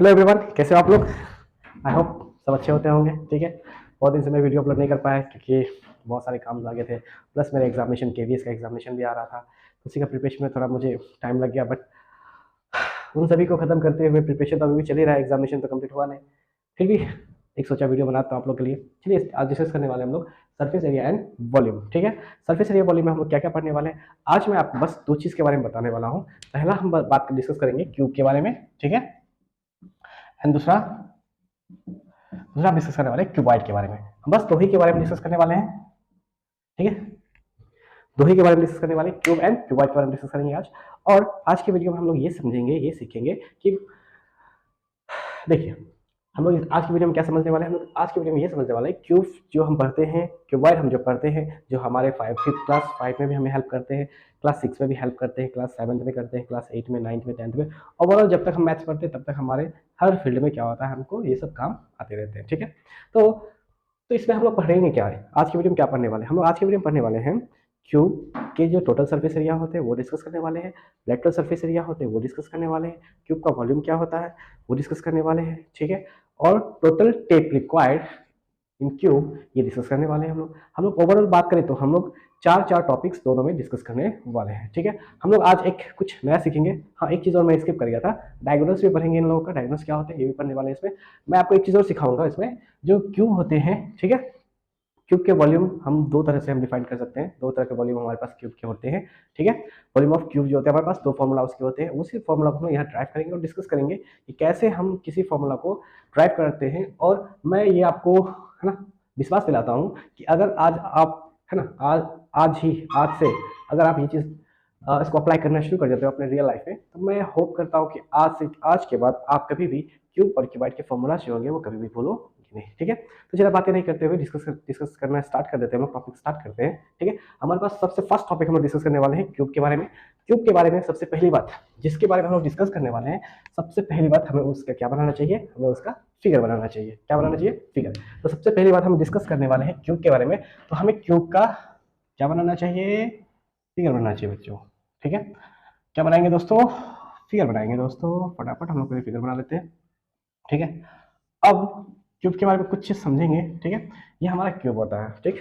Hello everyone, कैसे हो आप लोग। आई होप सब अच्छे होते होंगे। ठीक है, बहुत दिन से मैं वीडियो अपलोड नहीं कर पाया क्योंकि बहुत सारे काम लगे थे, प्लस मेरे एग्जामिनेशन केवीएस का एग्जामिनेशन भी आ रहा था, तो उसी का प्रिपरेशन में थोड़ा मुझे टाइम लग गया। बट उन सभी को खत्म करते हुए प्रिपरेशन तो अभी भी चल ही रहा है, एग्जामिनेशन तो कंप्लीट हुआ नहीं, फिर भी एक सोचा वीडियो बनाता हूँ आप लोग के लिए। चलिए आज डिस्कस करने वाले हैं हम लोग सरफेस एरिया एंड वॉल्यूम। ठीक है, सरफेस एरिया वॉल्यूम में हम लोग क्या क्या पढ़ने वाले हैं। आज मैं आपको बस दो चीज़ के बारे में बताने वाला हूँ। पहला हम बात डिस्कस करेंगे क्यूब के बारे में, ठीक है, एंड दूसरा दूसरा हम डिस्कस करने वाले हैं क्यूबॉइड के बारे में। हम बस दो ही के बारे में डिस्कस करने वाले हैं। ठीक है, दो ही के बारे में डिस्कस करने वाले, क्यूब एंड क्यूबॉइड के बारे में डिस्कस करेंगे आज। और आज के वीडियो में हम लोग ये समझेंगे, ये सीखेंगे कि देखिए हम लोग आज की वीडियो में क्या समझने वाले हैं। हम लोग आज की वीडियो में ये समझने वाले हैं क्यूब जो हम पढ़ते हैं, क्यूबॉइड हम जो पढ़ते हैं, जो हमारे क्लास 5 में भी हमें हेल्प करते हैं, क्लास 6 में भी हेल्प करते हैं, क्लास 7 में करते हैं, क्लास 8 में, 9 में, 10 में, ओवरऑल जब तक हम मैथ्स पढ़ते हैं तब तक हमारे हर फील्ड में क्या होता है, हमको ये सब काम आते रहते हैं। ठीक है, तो इसमें हम लोग पढ़ेंगे क्या है, आज की वीडियो में क्या पढ़ने वाले हैं। हम लोग आज की वीडियो में पढ़ने वाले हैं क्यूब के जो टोटल सरफेस एरिया होते हैं वो डिस्कस करने वाले हैं, लेटरल सरफेस एरिया होते हैं वो डिस्कस करने वाले हैं, क्यूब का वॉल्यूम क्या होता है वो डिस्कस करने वाले हैं। ठीक है, और total tape required in cube ये डिस्कस करने वाले हैं। हम लोग ओवरऑल बात करें तो हम लोग चार टॉपिक्स दोनों में डिस्कस करने वाले हैं। ठीक है, हम लोग आज एक कुछ नया सीखेंगे। हाँ, एक चीज़ और मैं स्किप कर गया था, डायगोनल्स भी पढ़ेंगे इन लोगों का, डायगोनल्स क्या होते हैं ये भी पढ़ने वाले हैं इसमें। मैं आपको एक चीज़ और सिखाऊंगा इसमें, जो क्यूब होते हैं। ठीक है, क्यूब के वॉल्यूम हम दो तरह से हम डिफाइन कर सकते हैं, दो तरह के वॉल्यूम हमारे पास क्यूब के होते हैं। ठीक है, वॉल्यूम ऑफ क्यूब जो होते हैं हमारे पास दो फॉर्मूला उसके होते हैं, उसी फॉर्मूला को हम यहाँ ड्राइव करेंगे और डिस्कस करेंगे कि कैसे हम किसी फॉर्मूला को ड्राइव करते हैं। और मैं ये आपको है ना विश्वास दिलाता हूँ कि अगर आज आप है ना आज से अगर आप ये चीज़ इसको अप्लाई करना शुरू कर देते हो अपने रियल लाइफ में, तो मैं होप करता हूँ कि आज के बाद आप कभी भी क्यूब और क्यूबाइड के फॉर्मूला जो होंगे वो कभी भी भूलो नहीं। ठीक है, तो चलिए बातें नहीं करते हुए डिस्कस करना स्टार्ट कर देते हैं, हम लोग टॉपिक स्टार्ट करते हैं। ठीक है, हमारे पास सबसे फर्स्ट टॉपिक हम लोग डिस्कस करने वाले हैं क्यूब के बारे में। क्यूब के बारे में सबसे पहली बात जिसके बारे में हम लोग डिस्कस करने वाले हैं, सबसे पहली बात हमें उसका क्या बनाना चाहिए, हमें उसका फिगर बनाना चाहिए। क्या बनाना चाहिए? फिगर। तो सबसे पहली बात हम डिस्कस करने वाले हैं क्यूब के बारे में, तो हमें क्यूब का क्या बनाना चाहिए? फिगर बनाना चाहिए बच्चों। ठीक है, क्या बनाएंगे दोस्तों? फिगर बनाएंगे दोस्तों, फटाफट हम लोग पहले फिगर बना लेते हैं। ठीक है, अब क्यूब के बारे में कुछ चीज समझेंगे। ठीक है, ये हमारा क्यूब होता है। ठीक,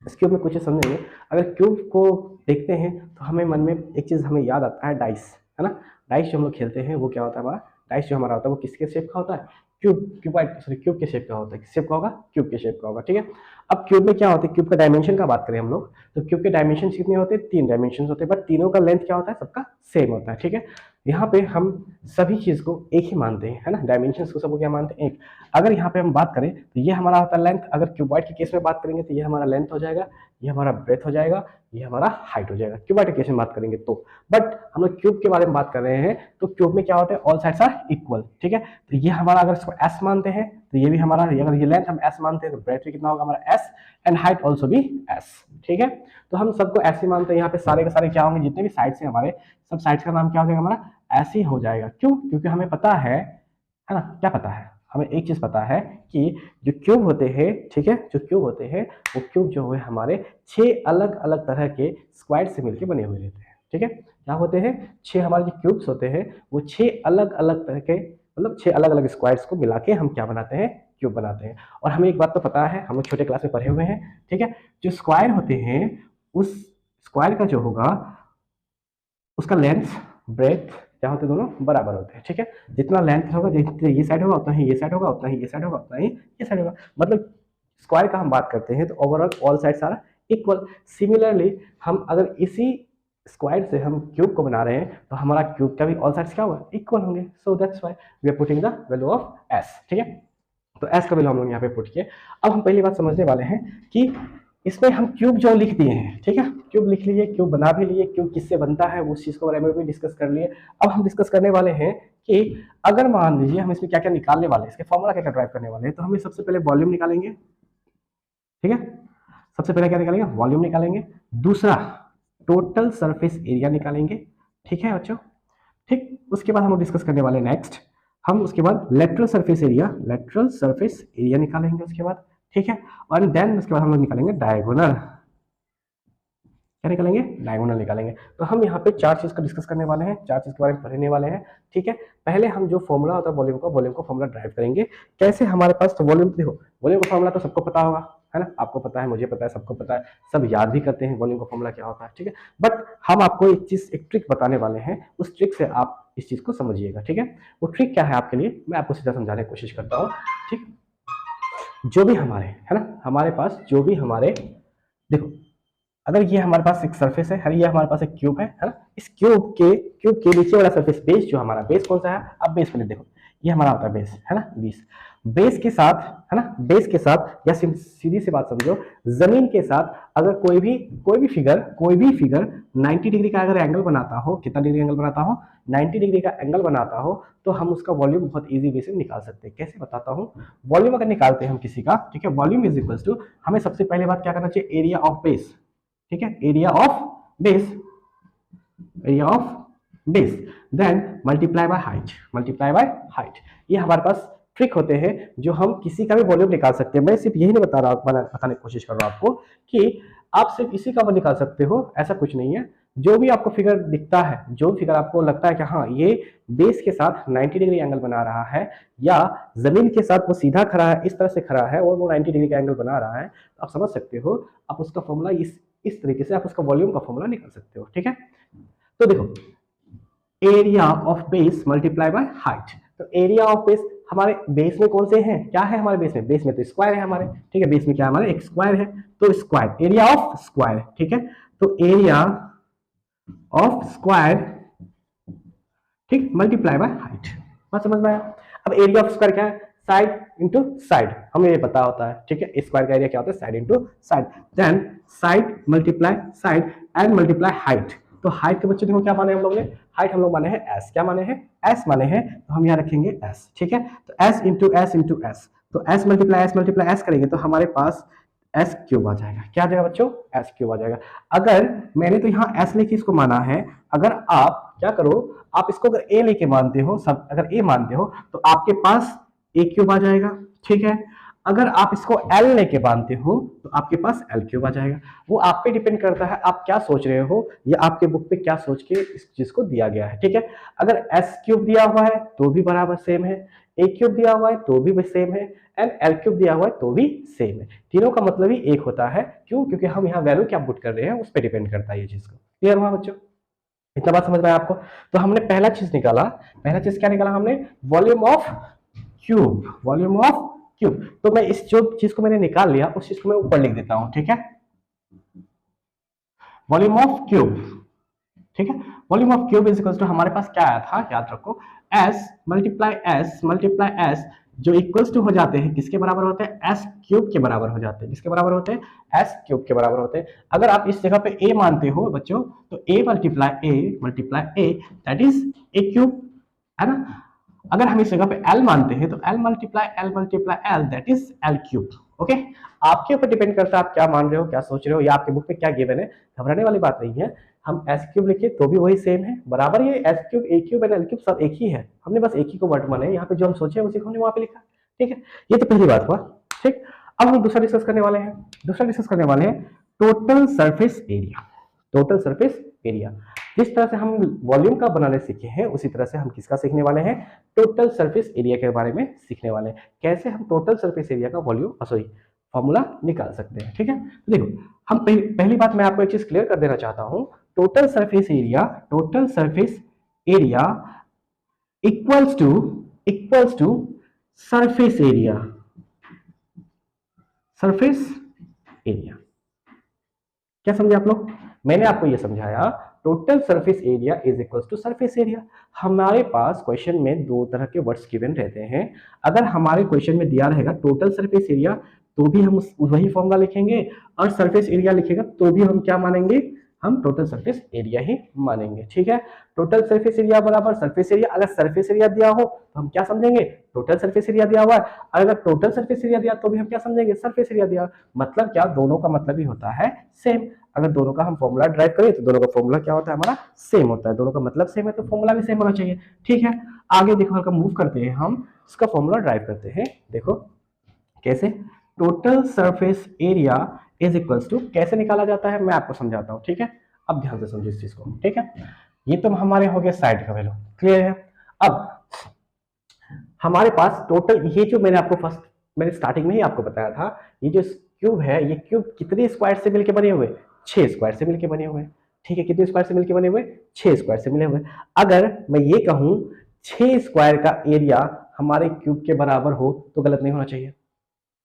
इस क्यूब में कुछ चीज समझेंगे। अगर क्यूब को देखते हैं तो हमें मन में एक चीज हमें याद आता है, डाइस, है ना। डाइस जो हम लोग खेलते हैं वो क्या होता है हमारा, डाइस जो हमारा होता है वो किसके शेप का होता है? क्यूब के शेप का होता है। किस शेप का होगा? क्यूब के शेप का होगा। ठीक है, अब क्यूब में क्या होता है, क्यूब का डायमेंशन का बात करें हम लोग, तो क्यूब के डायमेंशन कितने होते हैं? 3 डायमेंशन होते हैं, बट तीनों का लेंथ क्या होता है? सबका सेम होता है। ठीक है, यहाँ पे हम सभी चीज को एक ही मानते हैं, है ना, डायमेंशन को सबको क्या मानते हैं? एक। अगर यहाँ पे हम बात करें तो ये हमारा होता है लेंथ, अगर क्यूबॉइड के केस में बात करेंगे तो ये हमारा लेंथ हो जाएगा, ये हमारा ब्रेथ हो जाएगा, ये हमारा हाइट हो जाएगा, क्यूबॉइड के केस में बात करेंगे तो। बट हम लोग क्यूब के बारे में बात कर रहे हैं तो क्यूब में क्या होता है? All sides are equal. ठीक है, तो ये हमारा अगर इसको एस मानते हैं तो ये भी हमारा, अगर ये लेंथ हम एस मानते हैं तो ब्रेथ भी कितना होगा हमारा? एस, एंड हाइट ऑल्सो भी एस। ठीक है, तो हम सबको ऐसे मानते हैं। यहाँ पे सारे के सारे क्या होंगे, जितने भी साइड्स हैं हमारे, सब साइड्स का नाम क्या हो जाएगा हमारा? ऐसे ही हो जाएगा। क्यों? क्योंकि हमें पता है ना, क्या पता है हमें? एक चीज पता है कि जो क्यूब होते हैं, ठीक है, जो क्यूब होते हैं वो क्यूब जो है हमारे 6 अलग अलग तरह के स्क्वायर से मिलकर बने हुए रहते हैं। ठीक है, क्या होते हैं? 6 हमारे जो क्यूब्स होते हैं वो 6 अलग अलग तरह के, मतलब 6 अलग अलग स्क्वायर्स को मिला के हम क्या बनाते हैं? क्यूब बनाते हैं। और हमें एक बात तो पता है, हम लोग छोटे क्लास में पढ़े हुए हैं। ठीक है, जो स्क्वायर होते हैं उस स्क्वायर का जो होगा उसका लेंथ ब्रेथ क्या होते हैं? दोनों बराबर होते हैं। ठीक है, जितना लेंथ होगा, जितना ये साइड होगा उतना ही ये साइड होगा, उतना ही ये साइड होगा, उतना ही ये साइड होगा। मतलब स्क्वायर का हम बात करते हैं तो overall all sides are equal. Similarly हम अगर इसी स्क्वायर से हम क्यूब को बना रहे हैं तो हमारा क्यूब का भी ऑल साइड्स क्या होगा? इक्वल होंगे। So that's why we are putting the value of S. ठीक है, तो एस का वैल्यू हम लोग यहाँ पे पुट किए। अब हम पहली बात समझने वाले हैं कि इसमें हम क्यूब जो लिख दिए हैं, ठीक है, क्यूब लिख लिए, क्यूब बना भी लिए, क्यूब किससे बनता है उस चीज के बारे में भी डिस्कस कर लिए। अब हम डिस्कस करने वाले हैं कि अगर मान लीजिए हम इसमें क्या क्या निकालने वाले हैं, इसके फॉर्मूला क्या क्या ड्राइव करने वाले हैं, तो हम सबसे पहले वॉल्यूम निकालेंगे। ठीक है, सबसे पहले क्या निकालेंगे? वॉल्यूम निकालेंगे। दूसरा टोटल सरफेस एरिया निकालेंगे। ठीक है बच्चों, ठीक, उसके बाद हम डिस्कस करने वाले नेक्स्ट, हम उसके बाद लेटरल सरफेस एरिया निकालेंगे उसके बाद। ठीक है, और देन उसके बाद हम लोग निकालेंगे डायगोनल क्या निकालेंगे, डायगोनल निकालेंगे। तो हम यहाँ पे चार चीज का डिस्कस करने वाले हैं, चार चीज के बारे में पढ़ने वाले हैं, ठीक है। पहले हम जो फॉर्मूला होता है वॉल्यूम का फॉर्मूला ड्राइव करेंगे। कैसे हमारे पास तो वॉल्यूम, देखो वॉल्यूम का फॉर्मूला तो सबको पता होगा, है ना, आपको पता है, मुझे पता है, सबको पता है, सब याद भी करते हैं वॉल्यूम का फॉर्मूला क्या होता है, ठीक है। बट हम आपको एक चीज, एक ट्रिक बताने वाले हैं, उस ट्रिक से आप इस चीज को समझिएगा, ठीक है। वो ट्रिक क्या है आपके लिए, मैं आपको सीधा समझाने की कोशिश करता हूँ, ठीक। जो भी हमारे, है ना, हमारे पास जो भी हमारे, देखो अगर ये हमारे पास एक सरफेस है, ये हमारे पास एक क्यूब है ना, इस क्यूब के नीचे वाला सरफेस, बेस, जो हमारा बेस कौन सा है, अब बेस पहले देखो, ये हमारा होता है बेस, है ना, बेस के साथ, है ना, बेस के साथ, या सीधी सी बात समझो, जमीन के साथ अगर कोई भी फिगर 90 डिग्री का अगर एंगल बनाता हो, कितना डिग्री एंगल बनाता हो, 90 डिग्री का एंगल बनाता हो, तो हम उसका वॉल्यूम बहुत इजी वे से निकाल सकते हैं। कैसे बताता हूँ, वॉल्यूम अगर निकालते हैं हम किसी का, ठीक है, वॉल्यूम इज इक्वल टू, हमें सबसे पहले बात क्या करना चाहिए, एरिया ऑफ बेस, ठीक है, area of base, then multiply by height. ये हमारे पास ट्रिक होते हैं जो हम किसी का भी वॉल्यूम निकाल सकते हैं। मैं सिर्फ यही नहीं बता रहा, बताने की कोशिश कर रहा हूं आपको कि आप सिर्फ इसी का निकाल सकते हो, ऐसा कुछ नहीं है। जो भी आपको फिगर दिखता है, जो फिगर आपको लगता है कि हाँ ये बेस के साथ 90 डिग्री एंगल बना रहा है, या जमीन के साथ वो सीधा खड़ा है, इस तरह से खड़ा है और वो 90 डिग्री का एंगल बना रहा है, तो आप समझ सकते हो, आप उसका फॉर्मूला इस तरीके से आप उसका वॉल्यूम का फॉर्मूला निकाल सकते हो, ठीक है। तो देखो, area of base multiply by height. तो एरिया ऑफ बेस, हमारे बेस में कौन से हैं, क्या है हमारे बेस में तो स्क्वायर है हमारे, ठीक है, बेस में क्या है हमारे, एक स्क्वायर है, तो स्क्वायर, एरिया ऑफ स्क्वायर, ठीक है, तो एरिया ऑफ स्क्वायर, ठीक, मल्टीप्लाई बाय हाइट। बात समझ में आया। अब एरिया ऑफ स्क्वायर क्या है, साइड इंटू साइड, हमें ये पता होता है, ठीक है, स्क्वायर का एरिया क्या होता है, side into side, then side multiply side and multiply height. तो हाइट के बच्चे देखो क्या माने हम लोग ने, हाइट हम लोग माने हैं एस, क्या माने हैं, एस माने हैं, तो हम यहाँ रखेंगे एस, ठीक है, तो S into S into S, तो एस मल्टीप्लाई एस करेंगे तो हमारे पास एस क्यूब आ जाएगा। क्या आ जाएगा बच्चों, एस क्यूब आ जाएगा। अगर मैंने तो यहाँ एस लेके इसको माना है, अगर आप क्या करो, आप इसको अगर ए लेके मानते हो, सब अगर ए मानते हो, तो आपके पास ए क्यूब आ जाएगा, ठीक है। अगर आप इसको एल लेके मानते हो तो आपके पास एल क्यूब आ जाएगा। वो आप पे डिपेंड करता है आप क्या सोच रहे हो, या आपके बुक पे क्या सोच के इस चीज को दिया गया है, ठीक है। अगर एस क्यूब दिया हुआ है तो भी बराबर सेम है, ए क्यूब दिया हुआ है तो भी सेम है, एंड एल क्यूब दिया हुआ है तो भी सेम है। तीनों का मतलब ही एक होता है, क्यों, क्योंकि हम यहाँ वैल्यू क्या पुट कर रहे हैं उस पर डिपेंड करता है ये चीज को। क्लियर हुआ बच्चों, इतना बात समझ में आया आपको। तो हमने पहला चीज निकाला, पहला चीज क्या निकाला हमने, वॉल्यूम ऑफ क्यूब। तो मैं इस जो चीज को मैंने निकाल लिया उस चीज को मैं ऊपर लिख देता हूं, ठीक है, वॉल्यूम ऑफ क्यूब, ठीक है। Volume of cube is equal to, हमारे पास क्या आया था, याद रखो, एस मल्टीप्लाई एस, जो इक्वल्स टू हो जाते हैं किसके बराबर होते हैं, एस क्यूब के बराबर हो जाते हैं। किसके बराबर होते हैं, एस क्यूब के बराबर होते हैं। अगर आप इस जगह पे ए मानते हो बच्चों, तो a multiply a that is a cube, है ना। अगर हम इस जगह पे एल मानते हैं तो L multiply L that is L cube, okay. आपके ऊपर डिपेंड करता है आप क्या मान रहे हो, क्या सोच रहे हो, या आपके बुक में क्या गिवन है, घबराने वाली बात नहीं है। हम एस क्यूब लिखे तो भी वही सेम है, बराबर, ये S cube, A cube and L cube सब एक ही है, हमने बस एक ही को वर्ड माना है, यहाँ पे जो हम सोचे उसी को हमने वहां पे लिखा, ठीक है। ये तो पहली बात हुआ, ठीक। अब हम दूसरा डिस्कस करने वाले हैं, टोटल सरफेस एरिया। जिस तरह से हम वॉल्यूम का बनाने सीखे हैं उसी तरह से हम किसका सीखने वाले हैं, टोटल सरफेस एरिया के बारे में सीखने वाले हैं। कैसे हम टोटल सरफेस एरिया का फॉर्मूला निकाल सकते हैं, ठीक है। तो देखो, हम पहली बात मैं आपको एक चीज क्लियर कर देना चाहता हूं, total surface area equals to surface area. क्या समझे आप लोग, मैंने आपको यह समझाया, total surface area is equal to surface area. हमारे पास क्वेश्चन में दो तरह के वर्ड्स गिवन रहते हैं। अगर हमारे क्वेश्चन में दिया रहेगा टोटल सरफेस एरिया तो भी हम वही फॉर्मूला लिखेंगे, और सरफेस एरिया लिखेगा तो भी हम क्या मानेंगे, हम टोटल सरफेस एरिया ही मानेंगे, ठीक है। टोटल सरफेस एरिया बराबर सरफेस एरिया। अगर सरफेस एरिया दिया हो तो हम क्या समझेंगे, टोटल सरफेस एरिया दिया हुआ है। अगर टोटल सरफेस एरिया दिया तो भी हम क्या समझेंगे, सरफेस एरिया दिया। मतलब क्या, दोनों का मतलब ही होता है सेम। अगर दोनों का हम फॉर्मूला ड्राइव करें तो दोनों का फॉर्मूला क्या होता है, हमारा सेम होता है। दोनों का मतलब सेम है तो फॉर्मूला भी सेम होना चाहिए, ठीक है। आगे देखो, हल्का मूव करते हैं, हम इसका फॉर्मूला ड्राइव करते हैं। देखो कैसे, total surface area is equals to कैसे निकाला जाता है मैं आपको समझाता हूँ, ठीक है। अब ध्यान से समझिए इस चीज को, ठीक है। ये तो हमारे हो गया साइड का वैल्यू, क्लियर है। अब हमारे पास टोटल ये जो मैंने स्टार्टिंग में ही आपको बताया था, ये जो क्यूब है, ये क्यूब कितने स्क्वायर से मिलकर बने हुए, 6 स्क्वायर से मिलकर बने हुए, ठीक है। कितने स्क्वायर से मिलकर बने हुए, 6 स्क्वायर से मिले हुए। अगर मैं ये कहूं 6 स्क्वायर का एरिया हमारे क्यूब के बराबर हो तो गलत नहीं होना चाहिए।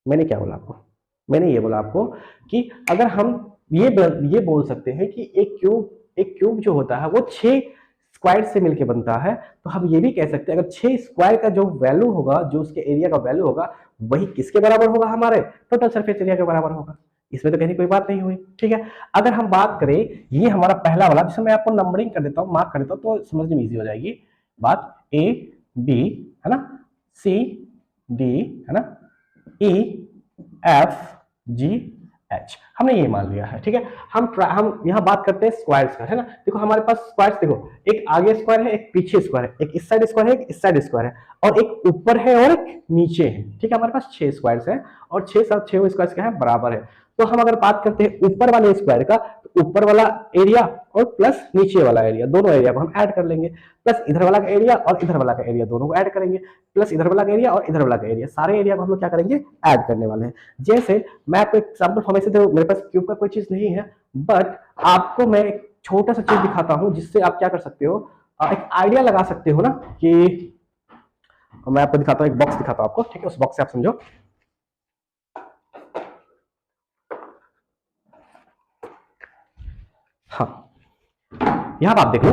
मैंने क्या बोला आपको, मैंने ये बोला आपको कि अगर हम ये बोल सकते हैं कि एक क्यूब जो होता है वो 6 स्क्वायर से मिलकर बनता है, तो हम ये भी कह सकते हैं अगर 6 स्क्वायर का जो वैल्यू होगा, जो उसके एरिया का वैल्यू होगा, वही किसके बराबर होगा, हमारे टोटल सरफेस एरिया के बराबर होगा। इसमें तो कहने कोई बात नहीं हुई, ठीक है। अगर हम बात करें, ये हमारा पहला वाला, जिसमें मैं आपको नंबरिंग कर देता हूँ, मार्क कर देता हूँ, तो समझने में इजी हो जाएगी बात। ए बी है ना, सी डी है ना, ई एफ जी एच, हमने ये मान लिया है, ठीक है। हम यहाँ बात करते हैं स्क्वायर्स का, है ना। देखो हमारे पास स्क्वायर्स, देखो एक आगे स्क्वायर है, एक पीछे स्क्वायर है, एक इस साइड स्क्वायर है, एक इस साइड स्क्वायर है, और एक ऊपर है और एक नीचे है, ठीक है। हमारे पास 6 स्क्वायर्स है और 6 साथ 6 स्क्वायर्स क्या है, बराबर है। तो हम अगर बात करते हैं ऊपर वाले स्क्वायर का, तो ऊपर वाला एरिया और प्लस नीचे वाला एरिया, दोनों एरिया को हम ऐड कर लेंगे, प्लस इधर वाला का एरिया और इधर वाला का एरिया, दोनों को ऐड करेंगे, प्लस इधर वाला का एरिया और इधर वाला का एरिया, सारे एरिया को हम लोग क्या करेंगे, ऐड करने वाले हैं। जैसे मैं आपको एग्जांपल फॉर्मेशन से, मेरे पास क्यूब का कोई चीज नहीं है, बट आपको मैं एक छोटा सा चीज दिखाता हूं जिससे आप क्या कर सकते हो, एक आइडिया लगा सकते हो ना, कि मैं आपको दिखाता हूं, एक बॉक्स दिखाता हूं आपको, ठीक है। उस बॉक्स से आप समझो। हाँ, यहां आप देख लो,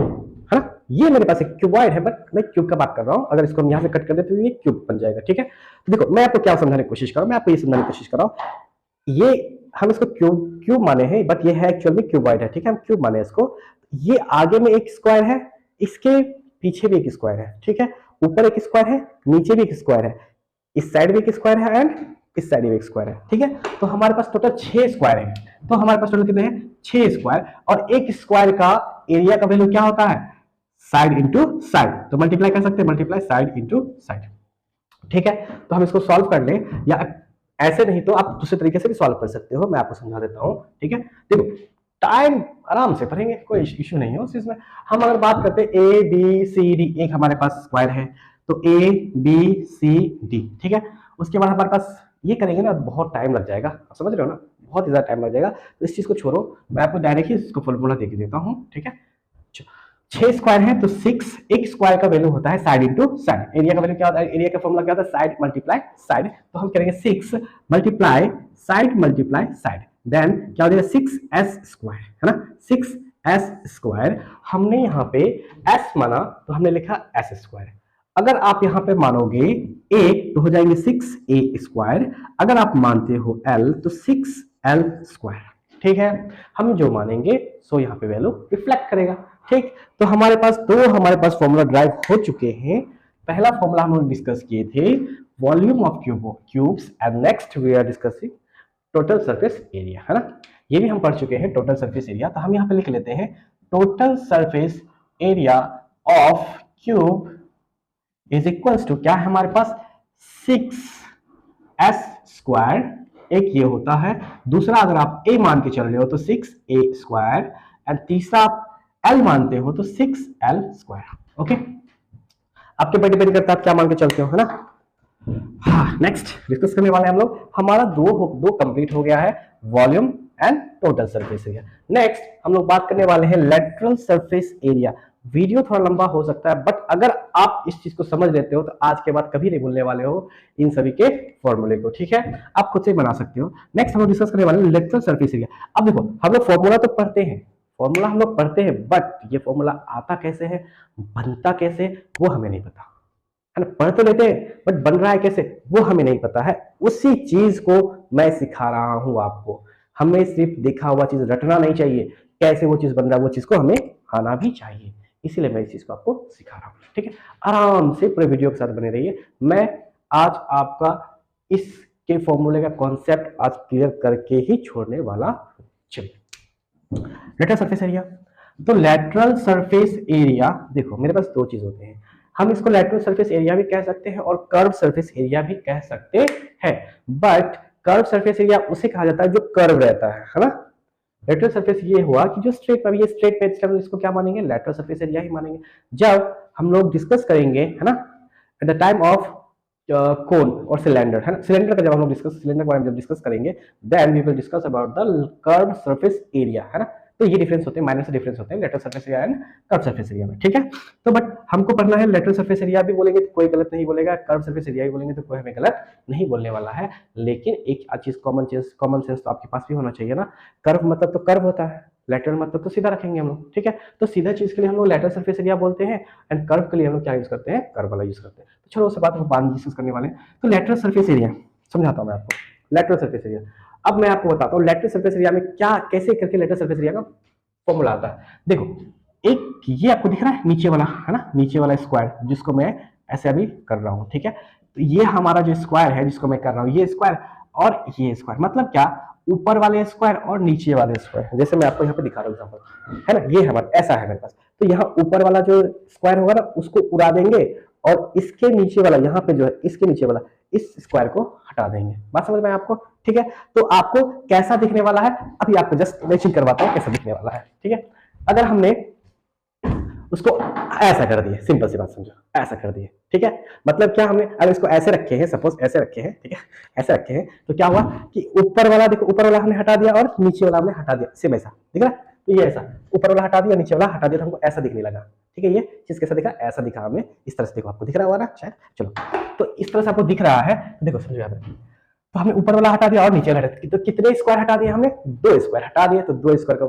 है ना, ये मेरे पास एक क्यूबॉइड है, बट मैं क्यूब का बात कर रहा हूं। अगर इसको हम यहां से कट कर दें तो ये क्यूब बन जाएगा, ठीक है। तो देखो मैं आपको क्या समझाने की कोशिश कर रहा हूं, मैं आपको ये समझाने की कोशिश कर रहा हूं, ये हम इसको क्यूब माने हैं, बट ये है एक्चुअल में क्यूबॉइड है, ठीक है। हम क्यूब माने इसको। ये आगे में एक स्क्वायर है, इसके पीछे भी एक स्क्वायर है, ठीक है। ऊपर एक स्क्वायर है, नीचे भी एक स्क्वायर है, इस साइड भी एक स्क्वायर है एंड इस साइड भी एक स्क्वायर है, ठीक है। तो हमारे पास टोटल 6 स्क्वायर है। तो हमारे पास टोटल कितने हैं, 6 स्क्वायर, और एक स्क्वायर का एरिया का वैल्यू क्या होता है, साइड इंटू साइड, तो मल्टीप्लाई कर सकते हैं, मल्टीप्लाई साइड इंटू साइड, ठीक है। तो हम इसको सॉल्व कर लें, या ऐसे नहीं तो आप दूसरे तरीके से भी सॉल्व कर सकते हो, मैं आपको समझा देता हूं, ठीक है। देखो टाइम आराम से भरेंगे, कोई इश्यू नहीं है उस चीज में। हम अगर बात करते हैं ए बी सी डी, एक हमारे पास स्क्वायर है, तो ए बी सी डी, ठीक है। उसके बाद हमारे पास ये करेंगे ना, बहुत टाइम लग जाएगा, आप समझ रहे हो ना, बहुत ज्यादा टाइम लग जाएगा। तो इस चीज को छोड़ो, मैं आपको डायरेक्ट ही इसको फॉर्मूला दे देता हूँ, ठीक है। 6 स्क्वायर है तो 6, एक स्क्वायर का वैल्यू होता है साइड इंटू साइड। एरिया का वैल्यू क्या होता है, एरिया का फॉर्मूला क्या होता है, साइड मल्टीप्लाई साइड। तो हम करेंगे 6 मल्टीप्लाई साइड, देन क्या हो जाएगा, 6s स्क्वायर, है ना, 6s स्क्वायर। हमने यहाँ पे s माना तो हमने लिखा s स्क्वायर। अगर आप यहाँ पे मानोगे a तो हो जाएंगे 6a स्क्वायर, अगर आप मानते हो l तो 6l स्क्वायर, ठीक है। हम जो मानेंगे सो यहाँ पे वैल्यू रिफ्लेक्ट करेगा, ठीक। तो हमारे पास फॉर्मूला ड्राइव हो चुके हैं। पहला फॉर्मूला हम लोग डिस्कस किए थे, volume of cubes, and next we are discussing total surface area, है ना। ये भी हम पढ़ चुके हैं, टोटल सरफेस एरिया। तो हम यहाँ पे लिख लेते हैं total surface area of cube is equals to, क्या है हमारे पास, 6s स्क्वायर, एक ये होता है, दूसरा अगर आप a मान के चल रहे हो तो 6a स्क्वायर, एंड तीसरा आप l मानते हो तो 6l स्क्वायर, ओके। आपके पर डिपेंड करता है आप क्या मान के चलते हो, है ना। हाँ, नेक्स्ट डिस्कस करने वाले हैं हम लोग, हमारा दो कंप्लीट हो गया है, volume and total surface area. Next हम लोग बात करने वाले हैं लेटरल सरफेस एरिया। वीडियो थोड़ा लंबा हो सकता है, बट अगर आप इस चीज को समझ लेते हो तो आज के बाद कभी नहीं भूलने वाले हो इन सभी के फॉर्मूले को, ठीक है। आप खुद से बना सकते हो। नेक्स्ट हम लोग डिस्कस करने वाले हैं लेटरल सरफेस एरिया। अब देखो हम लोग फॉर्मूला तो पढ़ते हैं, बट ये फॉर्मूला आता कैसे है, बनता कैसे, वो हमें नहीं पता, है ना। पढ़ तो लेते हैं बट बन रहा है कैसे वो हमें नहीं पता है। उसी चीज को मैं सिखा रहा हूं आपको। हमें सिर्फ देखा हुआ चीज रटना नहीं चाहिए, कैसे वो चीज बन रहा है वो चीज को हमें आना भी चाहिए। इसीलिए मैं इस चीज को आपको सिखा रहा हूं, ठीक है। आराम से पूरे वीडियो के साथ बने रहिए। मैं आज आपका इसके फॉर्मूले का कॉन्सेप्ट आज क्लियर करके ही छोड़ने वाला हूं। चलिए, लेटरल सरफेस एरिया। तो लेटरल सरफेस एरिया, देखो मेरे पास दो चीज होते हैं, हम इसको लेटरल सरफेस एरिया भी कह सकते हैं और कर्व सरफेस एरिया भी कह सकते हैं। बट कर्व सरफेस एरिया उसे कहा जाता है जो कर्व रहता है ना। लेटरल सरफेस ये हुआ कि जो स्ट्रेट पे, ये स्ट्रेट पे, इसको क्या मानेंगे, लेटरल सरफेस एरिया ही मानेंगे। जब हम लोग डिस्कस करेंगे है ना at the time of cone और सिलेंडर, है ना, सिलेंडर का जब हम लोग सिलेंडर के बारे में जब डिस्कस करेंगे, then we will discuss about the curve surface area, है ना। तो ये डिफरेंस होते हैं, माइनर से डिफरेंस होते हैं lateral surface area and curve surface area में, ठीक है। तो बट हमको पढ़ना है लेटरल सरफेस एरिया भी बोलेंगे तो कोई गलत नहीं बोलेगा, कर्व सरफेस एरिया भी बोलेंगे तो कोई हमें गलत नहीं बोलने वाला है। लेकिन एक चीज कॉमन सेंस तो आपके पास भी होना चाहिए ना। कर्व मतलब तो कर्व होता है, लेटरल मतलब तो सीधा रखेंगे हम लोग, ठीक है। तो सीधा चीज के लिए हम लोग लेटरल सरफेस एरिया बोलते हैं एंड कर्व के लिए हम लोग क्या यूज करते हैं, कर्व वाला यूज करते हैं। तो चलो उस बात को बाद में डिस्कस करने वाले हैं। तो लेटरल सरफेस एरिया समझाता हूं मैं आपको, लेटरल सरफेस एरिया। अब मैं आपको बताता हूँ लेटरल सरफेस एरिया में क्या कैसे करके लेटरल सरफेस एरिया का फॉर्मूला आता है। देखो एक ये आपको दिख रहा है नीचे वाला, है ना, नीचे वाला स्क्वायर जिसको मैं ऐसे अभी कर रहा हूँ, ठीक है। तो ये हमारा जो स्क्वायर है जिसको मैं कर रहा हूँ, ये स्क्वायर और ये स्क्वायर, मतलब क्या, ऊपर वाले स्क्वायर और नीचे वाले स्क्वायर। जैसे मैं आपको यहाँ पे दिखा रहा हूँ एग्जांपल, है ना, ये हमारा ऐसा है मेरे पास। तो यहाँ ऊपर वाला जो स्क्वायर होगा ना उसको उड़ा देंगे और इसके नीचे वाला, यहाँ पे जो है इसके नीचे वाला इस स्क्वायर को हटा देंगे। बात समझ में आपको, ठीक है। तो आपको कैसा दिखने वाला है अभी आपको जस्ट इमेजिन करवाता हूँ कैसा दिखने वाला है, ठीक है। अगर हमने उसको ऐसा कर दिए, सिंपल सी बात समझो, ऐसा कर दिए, ठीक है। मतलब क्या, हमने अगर इसको ऐसे रखे हैं, सपोज ऐसे रखे हैं, ठीक है, ऐसे रखे हैं, तो क्या हुआ कि ऊपर वाला देखो, ऊपर वाला हमने हटा दिया और नीचे वाला हमने हटा दिया, सेम ऐसा दिख रहा है। तो ये ऐसा ऊपर वाला हटा दिया, नीचे वाला हटा दिया, तो हमको ऐसा दिखने लगा, ठीक है। ये चीज कैसा दिखा, ऐसा दिखा हमें, इस तरह से देखो, आपको दिख रहा होगा ना शायद। चलो तो इस तरह से आपको दिख रहा है, तो देखो समझो यहाँ पे, तो हमने ऊपर वाला हटा दिया और नीचे वाला हटा दिया, तो कितने स्क्वायर हटा दिए हमने, 2 स्क्वायर हटा दिए। तो 2 स्क्वायर का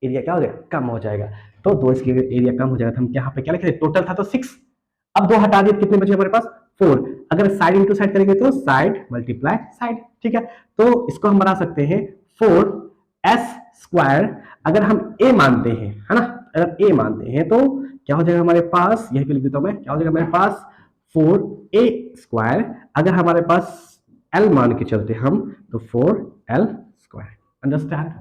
एरिया क्या हो जाएगा, कम हो जाएगा। तो 2 इसकी एरिया कम हो जाएगा, तो हम यहाँ पे क्या लिख रहे, टोटल था तो 6, अब 2 हटा दिए, कितने बचे हमारे पास, 4। अगर साइड इंटू साइड करेंगे तो साइड मल्टीप्लाई साइड, ठीक है। तो इसको हम बना सकते हैं 4s²। अगर हम a मानते हैं, है ना, अगर a मानते हैं तो क्या हो जाएगा हमारे पास, यही पे लिख देता हूं मैं, क्या हो जाएगा हमारे पास 4a²। अगर हमारे पास l मान के चलते हम तो 4l²। अंडरस्टैंड,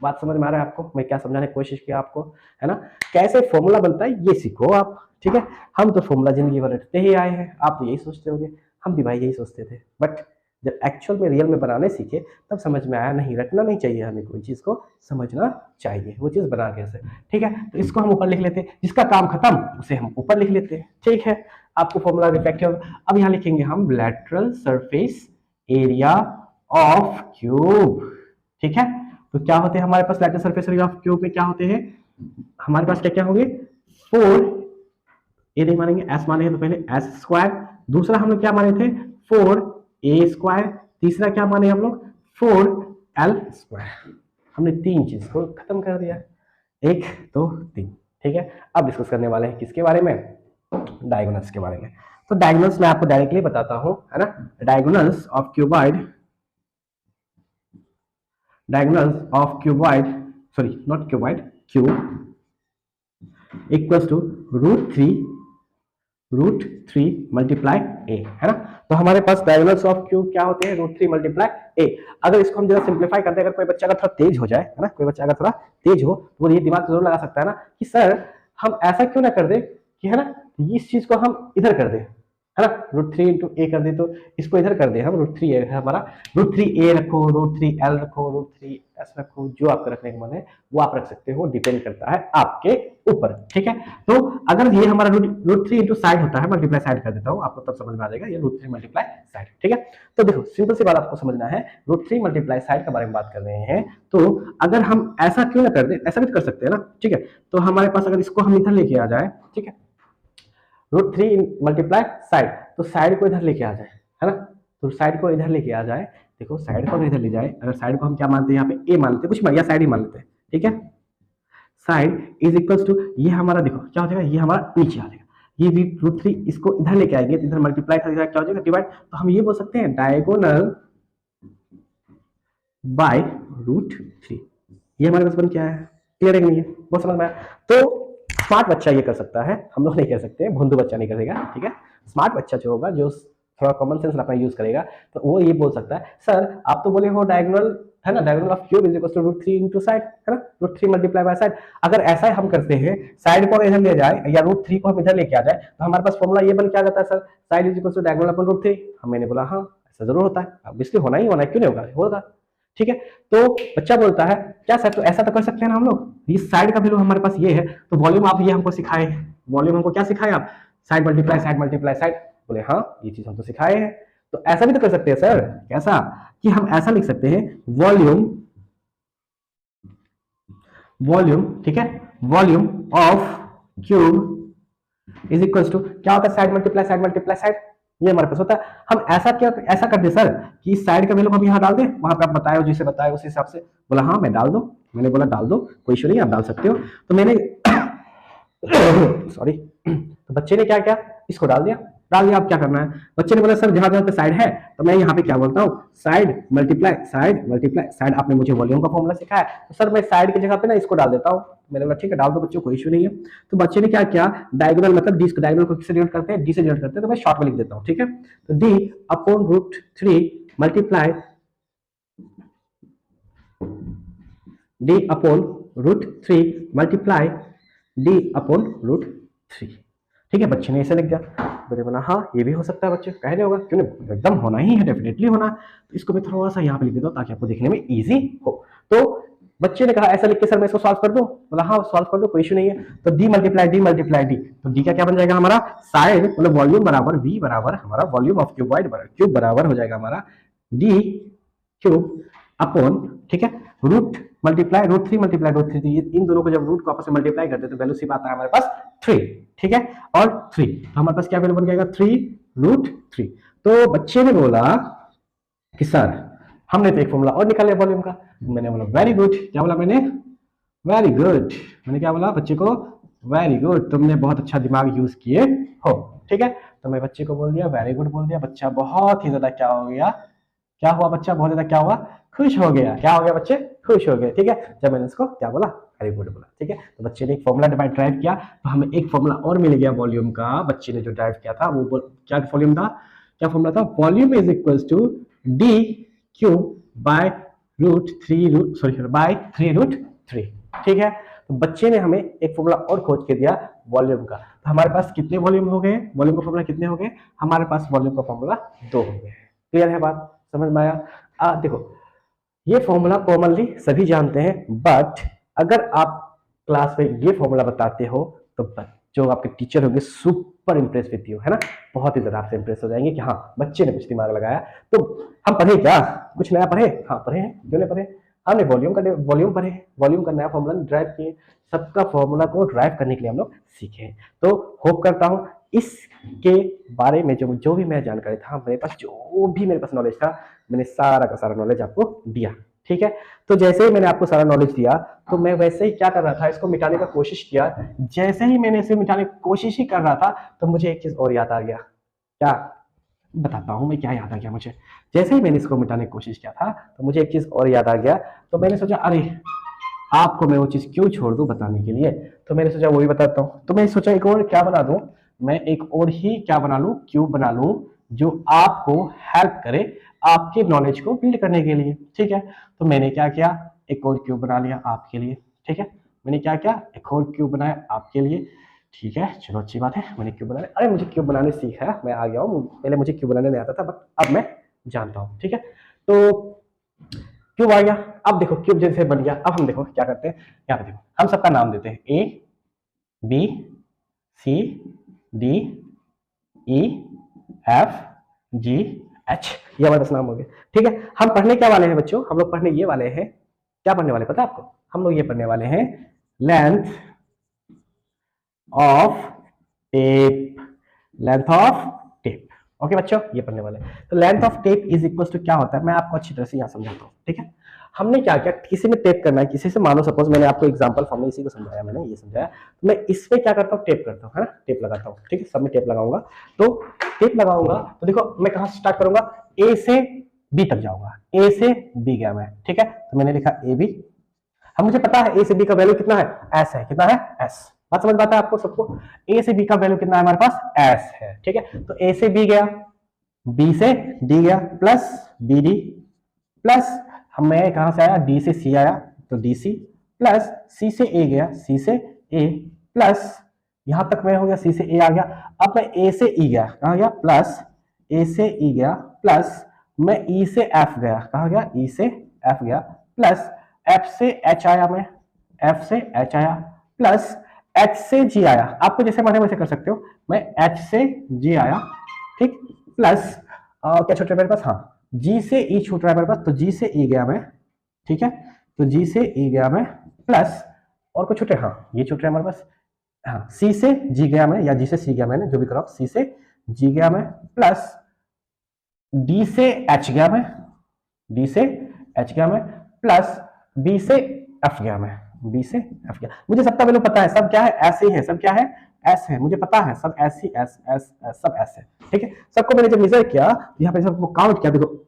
बात समझ में आ रहा है आपको, मैं क्या समझाने की कोशिश किया आपको, है ना। कैसे फॉर्मूला बनता है ये सीखो आप, ठीक है। हम तो फॉर्मूला जिंदगी भर रटते ही आए हैं, आप तो यही सोचते होंगे, हम भी भाई यही सोचते थे। बट जब एक्चुअल में रियल में बनाने सीखे तब समझ में आया, नहीं रटना नहीं चाहिए, हमें कोई चीज़ को समझना चाहिए, वो चीज़ बना कैसे, ठीक है। तो इसको हम ऊपर लिख लेते हैं, जिसका काम खत्म उसे हम ऊपर लिख लेते हैं, ठीक है। आपको फॉर्मूला रिफ्लेक्ट होगा। अब यहाँ लिखेंगे हम lateral surface area of cube, ठीक है। तो क्या होते हैं हमारे पास lateral surface area of cube में क्या होते हैं हमारे पास, क्या क्या होंगे, 4 ए नहीं मानेंगे, एस मानेंगे तो पहले s²। दूसरा हम लोग क्या माने थे, 4a²। तीसरा क्या माने हम लोग, 4l²। हमने 3 चीज को खत्म कर दिया, 1 2 3, ठीक है। अब डिस्कस करने वाले हैं किसके बारे में, डायगोनल्स के बारे में। तो डायगोनल्स मैं आपको डायरेक्टली बताता हूं, है ना। Diagonals of cuboid, diagonals of cuboid, sorry not cuboid, cube equals to √3 multiply a, है ना। तो हमारे पास डायगोनल्स ऑफ क्यूब क्या होते हैं, √3 मल्टीप्लाई a। अगर इसको हम जरा सिंप्लीफाई करते हैं, अगर कोई बच्चा अगर थोड़ा तेज हो जाए, है ना, कोई बच्चा अगर थोड़ा तेज हो तो वो ये दिमाग जरूर लगा सकता है ना कि सर हम ऐसा क्यों ना कर दे कि, है ना, इस चीज को हम इधर कर दे, है ना, √3 इंटू ए कर दे, तो इसको इधर कर दे हम, √3a है हमारा, √3a रखो, √3l रखो, √3s रखो, जो आपका रखने का मन है वो आप रख सकते हो, डिपेंड करता है आपके ऊपर, ठीक है। तो अगर ये हमारा √3 इंटू साइड होता है, मल्टीप्लाई साइड कर देता हूँ, आपको तब समझ में आ जाएगा, ये √3 मल्टीप्लाई साइड, ठीक है। तो देखो सिंपल सी बात आपको समझना है, √3 मल्टीप्लाई साइड के बारे में बात कर रहे हैं। तो अगर हम ऐसा क्यों ना कर दे, ऐसा भी कर सकते हैं ना, ठीक है। तो हमारे पास अगर इसको हम इधर लेके आ जाए, ठीक है, √3 मल्टीप्लाई साइड, तो साइड को इधर लेके आ जाए, है ना। तो साइड को इधर लेके आ जाए, देखो साइड को इधर ले जाए, अगर साइड को हम क्या मानते हैं यहाँ पे, ए मान लेते हैं, कुछ या साइड ही मान लेते हैं, ठीक है। साइड इज इक्वल्स टू, ये हमारा देखो क्या हो जाएगा, ये हमारा नीचे आ जाएगा, ये भी √3 इसको इधर लेके आएंगे, इधर मल्टीप्लाई था, इधर क्या हो जाएगा, डिवाइड। तो हम ये बोल सकते हैं डायगोनल बाय √3। ये हमारे पास बन क्या है, क्लियर है कि नहीं है, बहुत समझ में आया। तो स्मार्ट बच्चा ये कर सकता है, हम लोग नहीं कर सकते, भोंदू बच्चा नहीं करेगा, ठीक है। स्मार्ट बच्चा जो होगा, जो थोड़ा कॉमन सेंस अपना यूज करेगा, तो वो ये बोल सकता है, सर आप तो बोले हो डायगोनल, है ना, diagonal of cube is equal to √3 into side, है ना, √3 मल्टीप्लाई बाय साइड। अगर ऐसा हम करते हैं, साइड को इधर ले जाए या √3 को हम इधर लेके आ जाए, तो हमारे पास फॉर्मूला ये बन क्या जाता है, सर side is equal to diagonal upon √3। मैंने बोला हाँ ऐसा जरूर होता है, अब इसलिए होना ही होना है, क्यों नहीं होगा, होगा। ठीक है, तो बच्चा बोलता है क्या सर, तो ऐसा तो कर सकते हैं ना हम लोग, ये साइड का वैल्यू हमारे पास ये है, तो वॉल्यूम आप ये हमको सिखाए, वॉल्यूम हमको क्या सिखाए आप, साइड मल्टीप्लाई साइड, बोले हाँ ये चीज हम तो सिखाए हैं। तो ऐसा भी तो कर सकते हैं सर, कैसा, कि हम ऐसा लिख सकते हैं वॉल्यूम, वॉल्यूम, ठीक है, volume of cube is equal to क्या होता है, साइड मल्टीप्लाई साइड, ये हमारे पास होता है। हम ऐसा क्या, ऐसा कर दे सर कि साइड का वैल्यू हम यहाँ डाल दें, वहां पे आप बताए जिसे बताए उस हिसाब से, बोला हाँ मैं डाल दो, मैंने बोला डाल दो, कोई इशू नहीं, आप डाल सकते हो। तो मैंने सॉरी, तो बच्चे ने क्या किया, इसको डाल दिया, अब क्या करना है, बच्चे ने बोला सर जहां जहां पे साइड है, तो मैं यहाँ पे क्या बोलता हूँ, साइड मल्टीप्लाई साइड, आपने मुझे वॉल्यूम का फॉर्मूला सिखाया, तो सर मैं साइड की जगह पे ना इसको डाल देता हूँ। मैंने बोला ठीक है डाल दो बच्चों, कोई इशू नहीं है। तो बच्चे ने क्या किया, डायगोनल मतलब डी, डायगोनल को किससे डिवाइड करते हैं, डी से डिवाइड करते हैं, तो मैं शॉर्ट में लिख देता हूँ, ठीक है। तो D upon root 3 multiply D upon root 3 multiply D upon root 3, ठीक है। बच्चे ने ऐसे लिख दिया, मैंने बोला हाँ ये भी हो सकता है बच्चे, कहने होगा क्यों नहीं, एकदम होना ही है, डेफिनेटली होना। तो इसको मैं थोड़ा सा यहाँ पे लिख देता हूँ ताकि आपको देखने में इजी हो। तो बच्चे ने कहा ऐसा लिख के सर मैं इसको सॉल्व कर दूं, बोला हाँ सॉल्व कर दो, कोई इशू नहीं है। तो डी मल्टीप्लाई डी, तो डी का क्या बन जाएगा हमारा, साइड मतलब वॉल्यूम बराबर वी बराबर हमारा वॉल्यूम ऑफ क्यूब बराबर हो जाएगा हमारा डी क्यूब अपॉन, ठीक है, root multiply root 3 multiply root 3, इन दोनों को जब रूट को आपस में मल्टीप्लाई करते हैं तो वैल्यू सिर्फ आता है हमारे पास 3, ठीक है, और 3, तो हमारे पास क्या वैल्यू बन जाएगा 3 रूट 3। तो बच्चे ने बोला कि सर हमने तो एक फॉर्मूला और निकाला वॉल्यूम का, मैंने बोला वेरी गुड, क्या बोला मैंने, वेरी गुड, मैंने क्या बोला बच्चे को, वेरी गुड, तुमने बहुत अच्छा दिमाग यूज किए हो, ठीक है। तो मैं बच्चे को बोल दिया वेरी गुड बोल दिया, बच्चा बहुत ही ज्यादा क्या हो गया, क्या हुआ बच्चा बहुत ज्यादा क्या हुआ, खुश हो गया, क्या हो गया बच्चे, खुश हो गए, ठीक है। जब मैंने उसको क्या बोला, वेरी गुड बोला, ठीक है। तो बच्चे ने एक फॉर्मूला ड्राइव किया, तो हमें एक फॉर्मूला और मिल गया वॉल्यूम का, बच्चे ने जो ड्राइव किया था वो क्या वॉल्यूम था, क्या फॉर्मूला था, volume is equals to D cube by root 3, ठीक है। तो बच्चे ने हमें एक फॉर्मूला और खोज के दिया वॉल्यूम का। तो हमारे पास कितने वॉल्यूम हो गए, वॉल्यूम का फॉर्मूला कितने हो गए, हमारे पास वॉल्यूम का फॉर्मूला 2 हो गए। क्लियर है बात, समझ में आया। देखो ये फॉर्मूला कॉमनली सभी जानते हैं, बट अगर आप क्लास में ये फॉर्मूला बताते हो तो जो आपके टीचर होंगे सुपर इंप्रेस विद यू, है ना, बहुत ही ज्यादा आपसे इंप्रेस हो जाएंगे कि हाँ बच्चे ने कुछ दिमाग लगाया। तो हम पढ़े क्या, कुछ नया पढ़े, हाँ पढ़े हैं, क्यों नहीं पढ़े, हमने वॉल्यूम पढ़े, वॉल्यूम का नया फॉर्मूला ड्राइव किए, सबका फॉर्मूला को ड्राइव करने के लिए हम लोग सीखे। तो होप करता हूँ इसके बारे में जो भी मैं जानकारी था, मेरे पास जो भी मेरे पास नॉलेज था, मैंने सारा का सारा नॉलेज आपको दिया, ठीक है। तो जैसे ही मैंने आपको सारा नॉलेज दिया, तो मैं वैसे ही क्या कर रहा था, इसको मिटाने का कोशिश किया। जैसे ही मैंने इसे मिटाने की कोशिश ही कर रहा था, तो मुझे एक चीज और याद आ गया, क्या बताता हूं मैं, क्या याद आ गया मुझे, जैसे ही मैंने इसको मिटाने की कोशिश किया था तो मुझे एक चीज और याद आ गया। तो मैंने सोचा अरे आपको मैं वो चीज क्यों छोड़ दूं बताने के लिए, तो मैंने सोचा वो भी बताता हूँ। तो मैं सोचा एक और क्या बना दूं, मैं एक और ही क्या बना लूं, क्यूब बना लूं जो आपको हेल्प करे आपके नॉलेज को बिल्ड करने के लिए, ठीक है। तो मैंने क्या किया, एक और क्यूब बना लिया आपके लिए, ठीक है। मैंने क्या किया, एक और क्यूब बनाया आपके लिए, ठीक है, चलो अच्छी बात है, मैंने क्यूब बनाने, अरे मुझे क्यूब बनाने सीखा, मैं आ गया हूँ, पहले मुझे क्यूब बनाने नहीं आता था बट अब मैं जानता हूँ, ठीक है। तो क्यूब आ गया, अब देखो क्यूब जैसे बन गया, अब हम देखो क्या करते हैं, यहाँ पे देखो हम सबका नाम देते हैं, A B C D E F G H, ये हमारे पास नाम हो गए, ठीक है। हम पढ़ने क्या वाले हैं बच्चों, हम लोग पढ़ने ये वाले हैं, क्या पढ़ने वाले पता है आपको, हम लोग ये पढ़ने वाले हैं लेंथ ऑफ टेप, ओके बच्चों, ये पढ़ने वाले। तो length of tape is equal to क्या होता है, मैं आपको अच्छी तरह से यहाँ समझाता हूँ, ठीक है। हमने क्या किया, किसी में टेप करना है, किसी से, मानो सपोज मैंने आपको एग्जांपल हमने इसी को समझाया, मैंने ये समझाया, तो मैं इसमें क्या करता हूँ, टेप करता हूँ, है ना, टेप लगाता हूँ, ठीक है, सब में टेप लगाऊंगा। तो टेप लगाऊंगा तो देखो मैं कहाँ स्टार्ट करूंगा, ए से बी तक जाऊंगा, ए से बी गया मैं, ठीक है। तो मैंने लिखा ए बी, अब मुझे पता है ए से बी का वैल्यू कितना है, एस है, कितना है, एस, बात समझ पाता है आपको सबको, ए से बी का वैल्यू कितना है हमारे पास, एस है, ठीक है। तो ए से बी गया, बी से डी गया, प्लस बी डी, प्लस हमें कहां से आया, डी से सी आया, तो डी सी, प्लस सी से ए गया, सी से ए, प्लस यहां तक मैं हो गया, सी से ए आ गया। अब मैं ए से ई गया, कहां गया, प्लस ए से ई गया, प्लस मैं ई से एफ गया, कहा गया ई से एफ गया, प्लस एफ से एच आया, मैं एफ से एच आया, प्लस एच से जी आया, आपको जैसे माने वैसे कर सकते हो, मैं एच से जी आया, ठीक, प्लस क्या छूट रहा है मेरे पास, हाँ जी से ई छूट रहा है मेरे पास, तो जी से ई गया मैं, ठीक है, तो जी से ई गया मैं, प्लस और कुछ छूटे, हाँ ये छूट रहा है हमारे पास, हाँ सी से जी गया मैं, या जी से सी गया मैंने, जो भी करा सी से जी गया मैं, प्लस डी से एच गया मैं, डी से एच गया मैं, प्लस बी से एफ गया मैं, बी से एफ गया। मुझे सबका वैल्यू पता है, सब क्या है ऐसे ही है, सब क्या है एस है, मुझे पता है सब एस ही एस एस एस सब एस है, ठीक है। सबको मैंने जब मेजर किया, यहाँ पे सबको काउंट किया, देखो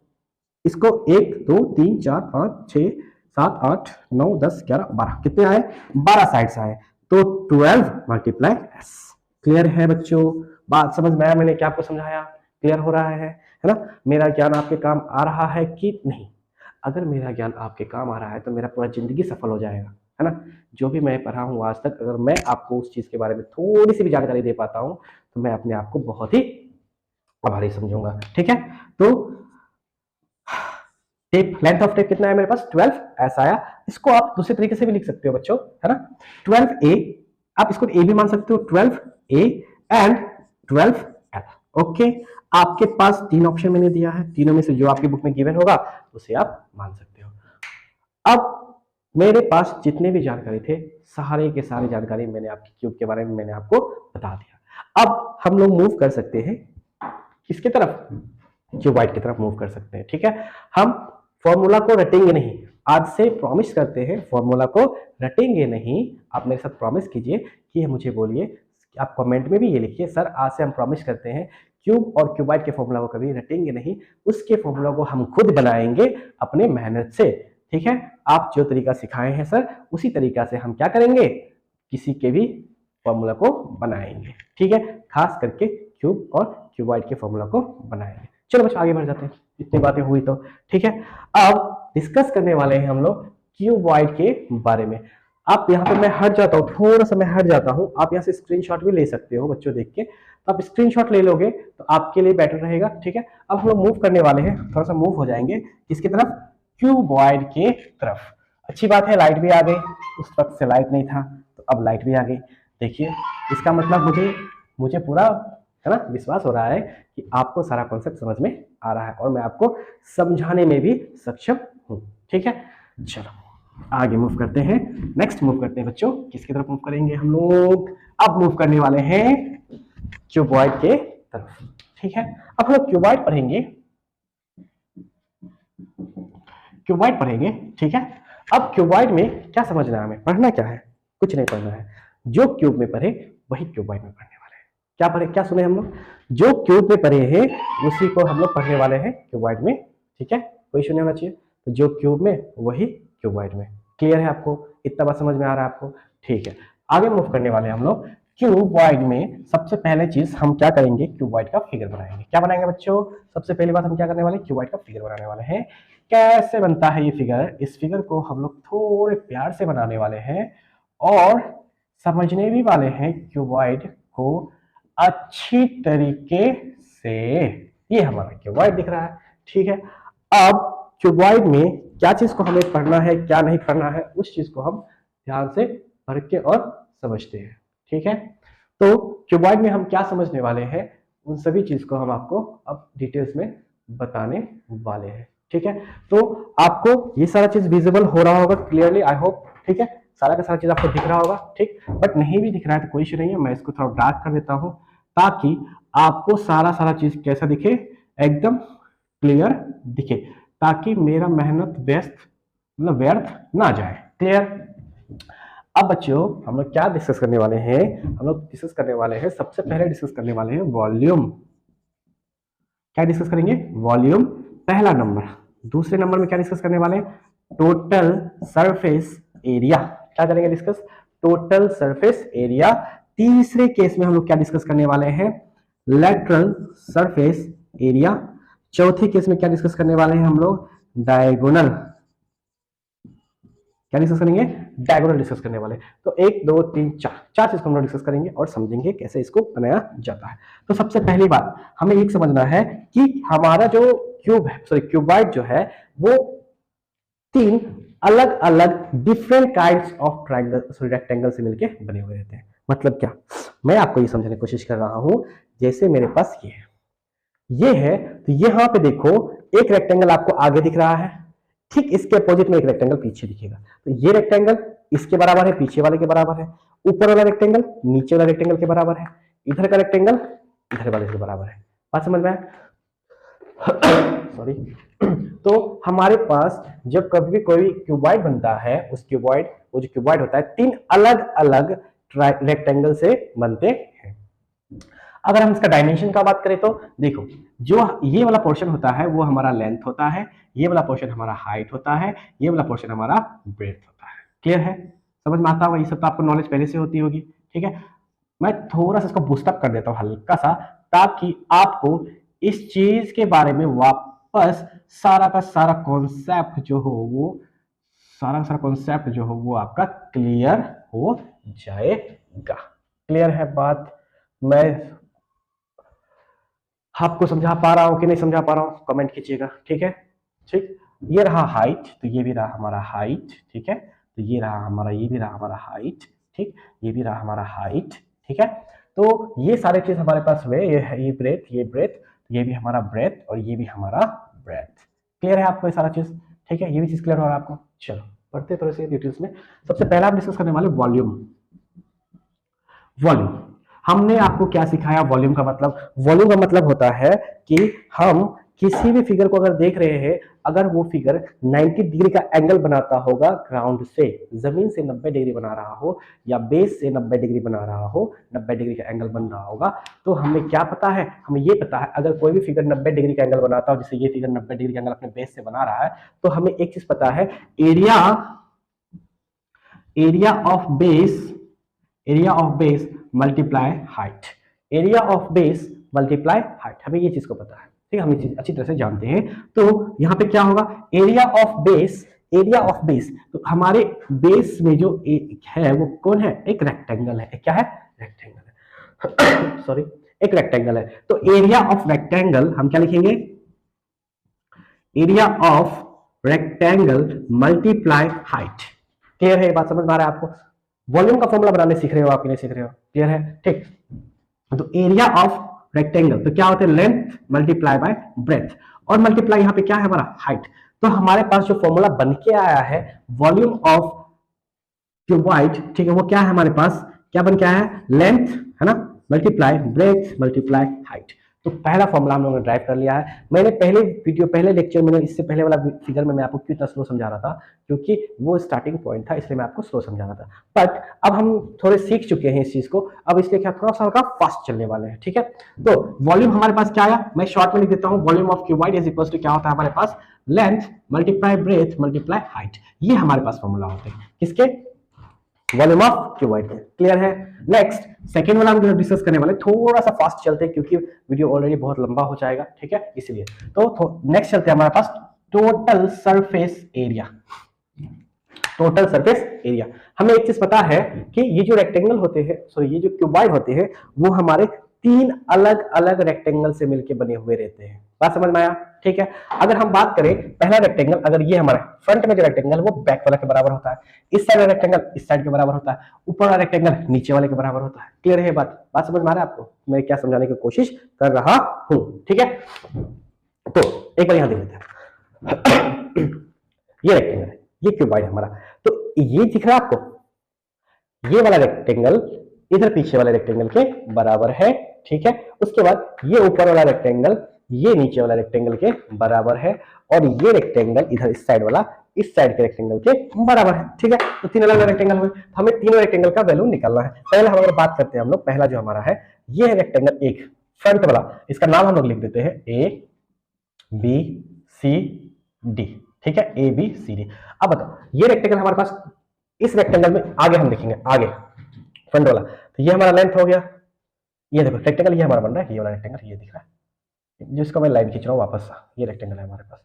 इसको 1 2 3 4 5 6 7 8 9 10 11 12 कितने आए, 12 साइड्स आए, तो 12 मल्टीप्लाई एस। क्लियर है बच्चों, बात समझ में आया, मैंने क्या आपको समझाया, क्लियर हो रहा है ना। मेरा ज्ञान आपके काम आ रहा है कि नहीं, अगर मेरा ज्ञान आपके काम आ रहा है तो मेरा पूरा जिंदगी सफल हो जाएगा, है ना। जो भी मैं पढ़ा हूँ आज तक, अगर मैं आपको उस चीज के बारे में थोड़ी सी भी जानकारी दे पाता हूँ तो मैं अपने आप को बहुत ही आभारी समझूंगा, ठीक है। तो टेप, लेंथ ऑफ टेप कितना है मेरे पास 12 ऐसा आया। इसको आप दूसरे तरीके से भी लिख सकते हो बच्चों, है ना, 12a, आप इसको ए भी मान सकते हो, 12a एंड 12l, ओके। आपके पास 3 ऑप्शन मैंने दिया है, तीनों में से जो आपकी बुक में गिवन होगा उसे आप मान सकते हो। अब मेरे पास जितने भी जानकारी थे, सारे के सारे जानकारी मैंने आपकी क्यूब के बारे में मैंने आपको बता दिया। अब हम लोग मूव कर सकते हैं किसकी तरफ, क्यूबाइड की तरफ मूव कर सकते हैं, ठीक है। हम फॉर्मूला को रटेंगे नहीं, आज से प्रॉमिस करते हैं फॉर्मूला को रटेंगे नहीं। आप मेरे साथ प्रॉमिस कीजिए कि मुझे बोलिए, आप कमेंट में भी ये लिखिए, सर आज से हम प्रॉमिस करते हैं क्यूब और क्यूबाइड के फॉर्मूला को कभी रटेंगे नहीं, उसके फॉर्मूला को हम खुद बनाएंगे अपने मेहनत से, ठीक है। आप जो तरीका सिखाए हैं सर, उसी तरीका से हम क्या करेंगे, किसी के भी फॉर्मूला को बनाएंगे, ठीक है, खास करके क्यूब और क्यूबाइड के फॉर्मूला को बनाएंगे। चलो बच्चों आगे बढ़ जाते हैं, इतनी बातें हुई तो ठीक है। अब डिस्कस करने वाले हैं हम लोग क्यूबाइड के बारे में। आप यहाँ पे मैं हट जाता हूँ, थोड़ा सा मैं हट जाता हूँ, आप यहाँ से स्क्रीनशॉट भी ले सकते हो बच्चों देख के, तो आप स्क्रीनशॉट ले लोगे तो आपके लिए बेटर रहेगा, ठीक है। अब हम लोग मूव करने वाले हैं, थोड़ा सा मूव हो जाएंगे किसकी तरफ, क्यूबॉइड के तरफ। अच्छी बात है लाइट भी आ गई, उस वक्त से लाइट नहीं था तो अब लाइट भी आ गई। देखिए इसका मतलब मुझे पूरा है ना विश्वास हो रहा है कि आपको सारा कॉन्सेप्ट समझ में आ रहा है और मैं आपको समझाने में भी सक्षम हूँ, ठीक है। चलो आगे मूव करते हैं, नेक्स्ट मूव करते हैं बच्चों, किसकी तरफ मूव करेंगे हम लोग, अब मूव करने वाले हैं क्यूबॉइड के तरफ, ठीक है। अब हम लोग क्यूबॉइड पढ़ेंगे, ठीक है। अब क्यूबॉइड में क्या समझना है हमें, पढ़ना क्या है, कुछ नहीं पढ़ना है, जो क्यूब में पढ़े वही क्यूबॉइड में पढ़ने वाले हैं। क्या पढ़े, क्या सुने हम लोग, जो क्यूब में पढ़े हैं उसी को हम लोग पढ़ने वाले हैं क्यूबॉइड में, ठीक है। वही सुने होना चाहिए, तो जो क्यूब में वही क्यूबॉइड में। क्लियर है आपको, इतना बात समझ में आ रहा है आपको, ठीक है। आगे मूव करने वाले हैं हम लोग क्यूबॉइड में। सबसे पहले चीज हम क्या करेंगे, क्यूबॉइड का फिगर बनाएंगे। क्या बनाएंगे बच्चों, सबसे पहली बात हम क्या करने वाले हैं, क्यूबॉइड का फिगर बनाने वाले हैं। कैसे बनता है ये फिगर, इस फिगर को हम लोग थोड़े प्यार से बनाने वाले हैं और समझने भी वाले हैं क्यूबॉइड को अच्छी तरीके से। ये हमारा क्यूबॉइड दिख रहा है, ठीक है। अब क्यूबॉइड में क्या चीज को हमें पढ़ना है, क्या नहीं पढ़ना है, उस चीज को हम ध्यान से पढ़ के और समझते हैं, ठीक है। तो क्यूबॉइड में हम क्या समझने वाले हैं, उन सभी चीज को हम आपको अब डिटेल्स में बताने वाले हैं, ठीक है। तो आपको ये सारा चीज विजिबल हो रहा होगा क्लियरली, आई होप, ठीक है। सारा का सारा चीज आपको दिख रहा होगा, ठीक। बट नहीं भी दिख रहा है तो कोई इशू नहीं है, मैं इसको थोड़ा डार्क कर देता हूं ताकि आपको सारा चीज कैसा दिखे, एकदम क्लियर दिखे, ताकि मेरा मेहनत व्यर्थ ना जाए। क्लियर। अब बच्चों हम लोग क्या डिस्कस करने वाले हैं, हम लोग डिस्कस करने वाले हैं, सबसे पहले डिस्कस करने वाले हैं वॉल्यूम। क्या डिस्कस करेंगे, वॉल्यूम पहला नंबर। दूसरे नंबर में क्या डिस्कस करने वाले हैं, टोटल सरफेस एरिया। क्या करेंगे डिस्कस, टोटल सरफेस एरिया। तीसरे केस में हम लोग क्या डिस्कस करने वाले हैं, लेटरल सरफेस एरिया। चौथे केस में क्या डिस्कस करने वाले हैं हम लोग, डायगोनल। क्या डिस्कस करेंगे, डायगोनल डिस्कस करने वाले। तो 1 2 3 4 चीज को हम लोग डिस्कस करेंगे और समझेंगे कैसे इसको बनाया जाता है। तो सबसे पहली बात हमें एक समझना है कि हमारा जो क्यूबॉइड जो है वो 3 अलग अलग different kinds of triangle rectangle से मिलके बने हुए रहते हैं। मतलब क्या, मैं आपको ये समझाने की कोशिश कर रहा हूं। जैसे मेरे पास ये है, तो यहां पे देखो एक रेक्टेंगल आपको आगे दिख रहा है, ठीक इसके अपोजिट में एक रेक्टेंगल पीछे दिखेगा। तो ये रेक्टेंगल इसके बराबर है, पीछे वाले के बराबर है, ऊपर वाला रेक्टेंगल नीचे वाला रेक्टेंगल के बराबर है, इधर का रेक्टेंगल इधर वाले के बराबर है। बात समझ में आया? सॉरी। तो हमारे पास जब कभी भी कोई क्यूबॉइड बनता है, उस क्यूबॉइड, वो जो क्यूबॉइड होता है 3 अलग अलग रेक्टेंगल से बनते हैं। अगर हम इसका डायमेंशन का बात करें तो देखो, जो ये वाला पोर्शन होता है वो हमारा लेंथ होता है, ये वाला पोर्शन हमारा हाइट होता है, ये वाला पोर्शन हमारा ब्रेड्थ होता है। क्लियर है? समझ में आता होगा? ये सब तो आपको नॉलेज पहले से होती होगी। ठीक है, मैं थोड़ा सा इसको बूस्टअप कर देता हूँ हल्का सा, ताकि आपको इस चीज के बारे में वापस सारा का सारा कॉन्सेप्ट जो हो वो आपका क्लियर हो जाएगा। क्लियर है बात? मैं आपको समझा पा रहा हूं कि नहीं समझा पा रहा हूं? कमेंट कीजिएगा। ठीक है, ठीक। ये रहा हाइट, तो ये भी रहा हमारा हाइट। ठीक है, तो ये रहा हमारा, ये भी रहा हमारा हाइट। ठीक, ये भी रहा हमारा हाइट। ठीक है, तो ये सारे चीज हमारे पास हुए। ये ब्रेथ, ये ब्रेथ, ये भी हमारा ब्रेथ और ये भी हमारा ब्रेथ। क्लियर है आपको ये सारा चीज? ठीक है, ये भी चीज क्लियर हो रहा है आपको? चलो पढ़ते थोड़े से डिटेल्स में। सबसे पहला हम डिस्कस करने वाले वॉल्यूम। वॉल्यूम हमने आपको क्या सिखाया? वॉल्यूम का मतलब होता है कि हम किसी भी फिगर को अगर देख रहे हैं, अगर वो फिगर 90 डिग्री का एंगल बनाता होगा, ग्राउंड से, जमीन से 90 डिग्री बना रहा हो या बेस से 90 डिग्री बना रहा हो, 90 डिग्री का एंगल बन रहा होगा, तो हमें क्या पता है? हमें ये पता है अगर कोई भी फिगर 90 डिग्री का एंगल बनाता हो, जैसे ये फिगर 90 डिग्री का एंगल अपने बेस से बना रहा है, तो हमें एक चीज पता है, area of base multiply height. Area of base multiply height, हमें ये चीज को पता है। ठीक है, हम ये चीज अच्छी तरह से जानते हैं। तो यहाँ पे क्या होगा? एरिया ऑफ बेस, तो हमारे बेस में जो है वो कौन है? एक रेक्टेंगल है। क्या है? रेक्टेंगल है। सॉरी, एक रेक्टेंगल है। तो एरिया ऑफ रेक्टेंगल हम क्या लिखेंगे? Area of rectangle multiply height. Clear है? ये बात समझ में आ रहा है आपको? वॉल्यूम का फॉर्मूला बनाने सीख रहे हो आप कि नहीं सीख रहे हो? क्लियर है? ठीक। तो एरिया ऑफ रेक्टेंगल तो क्या होता है? लेंथ मल्टीप्लाई बाय ब्रेथ, और मल्टीप्लाई यहाँ पे क्या है हमारा? हाइट। तो हमारे पास जो फॉर्मूला बन के आया है वॉल्यूम ऑफ क्यूबॉइड, ठीक है, वो क्या है हमारे पास? क्या बन के आया है? लेंथ, है ना, मल्टीप्लाई ब्रेथ मल्टीप्लाई हाइट। तो पहला फॉर्मूला हम लोगों ने ड्राइव कर लिया है। मैंने पहले लेक्चर में, इससे पहले वाला फिगर में मैं आपको क्यों इतना स्लो समझा रहा था, क्योंकि वो स्टार्टिंग पॉइंट था, इसलिए मैं आपको स्लो समझा रहा था। बट अब हम थोड़े सीख चुके हैं इस चीज को, अब इसलिए क्या थोड़ा सा हल्का फास्ट चलने वाले हैं। ठीक है, तो वॉल्यूम हमारे पास क्या आया? मैं शॉर्ट में लिख देता हूँ। Volume of cuboid is equal to क्या होता है हमारे पास? Length multiply breadth multiply height. ये हमारे पास फॉर्मूला होते हैं किसके? वॉल्यूम ऑफ क्यूबॉइड के। क्लियर है? नेक्स्ट सेकंड वाला हम डिस्कस करने वाले, थोड़ा सा फास्ट चलते हैं क्योंकि वीडियो ऑलरेडी बहुत लंबा हो जाएगा। ठीक है, इसलिए तो नेक्स्ट चलते हैं हमारे पास total surface area. Total surface area, हमें एक चीज पता है कि ये जो रेक्टेंगल होते हैं, सॉरी ये जो क्यूबॉइड होते हैं, वो हमारे 3 अलग अलग रेक्टेंगल से मिलकर बने हुए रहते हैं। बात समझ में आया? ठीक है, अगर हम बात करें पहला रेक्टेंगल, अगर ये हमारा फ्रंट में जो रेक्टेंगल वो बैक वाला के बराबर होता है, इस साइड वाला रेक्टेंगल इस साइड के बराबर होता है, ऊपर वाला रेक्टेंगल नीचे वाले के बराबर होता है। क्लियर है बात समझ में आ रहा है आपको? मैं क्या समझाने की कोशिश कर रहा हूं? ठीक है, तो एक बार यहां देख लेते हैं। ये रेक्टेंगल है, ये क्यूबॉइड है हमारा, तो ये दिख रहा है आपको? ये वाला रेक्टेंगल इधर पीछे वाले रेक्टेंगल के बराबर है। ठीक है, उसके बाद ये ऊपर वाला रेक्टेंगल ये नीचे वाला रेक्टेंगल के बराबर है, और ये रेक्टेंगल इधर इस साइड वाला इस साइड के रेक्टेंगल के बराबर है। ठीक है, तो 3 अलग अलग रेक्टेंगल हुए, हमें तीनों रेक्टेंगल का वैल्यू निकालना है। पहले हम अगर बात करते हैं हम लोग, पहला जो हमारा है ये है रेक्टेंगल एक फ्रंट वाला, इसका नाम हम लोग लिख देते हैं ए बी सी डी। ठीक है, ए बी सी डी। अब बताओ ये रेक्टेंगल हमारे पास, इस रेक्टेंगल में आगे हम देखेंगे, आगे फ्रंट वाला, तो ये हमारा लेंथ हो गया। ये देखो रेक्टेंगल ये हमारा बन रहा है, ये वाला रेक्टेंगल ये दिख रहा है, जिसको मैं लाइन खींच रहा हूँ वापस, ये रेक्टेंगल है हमारे पास।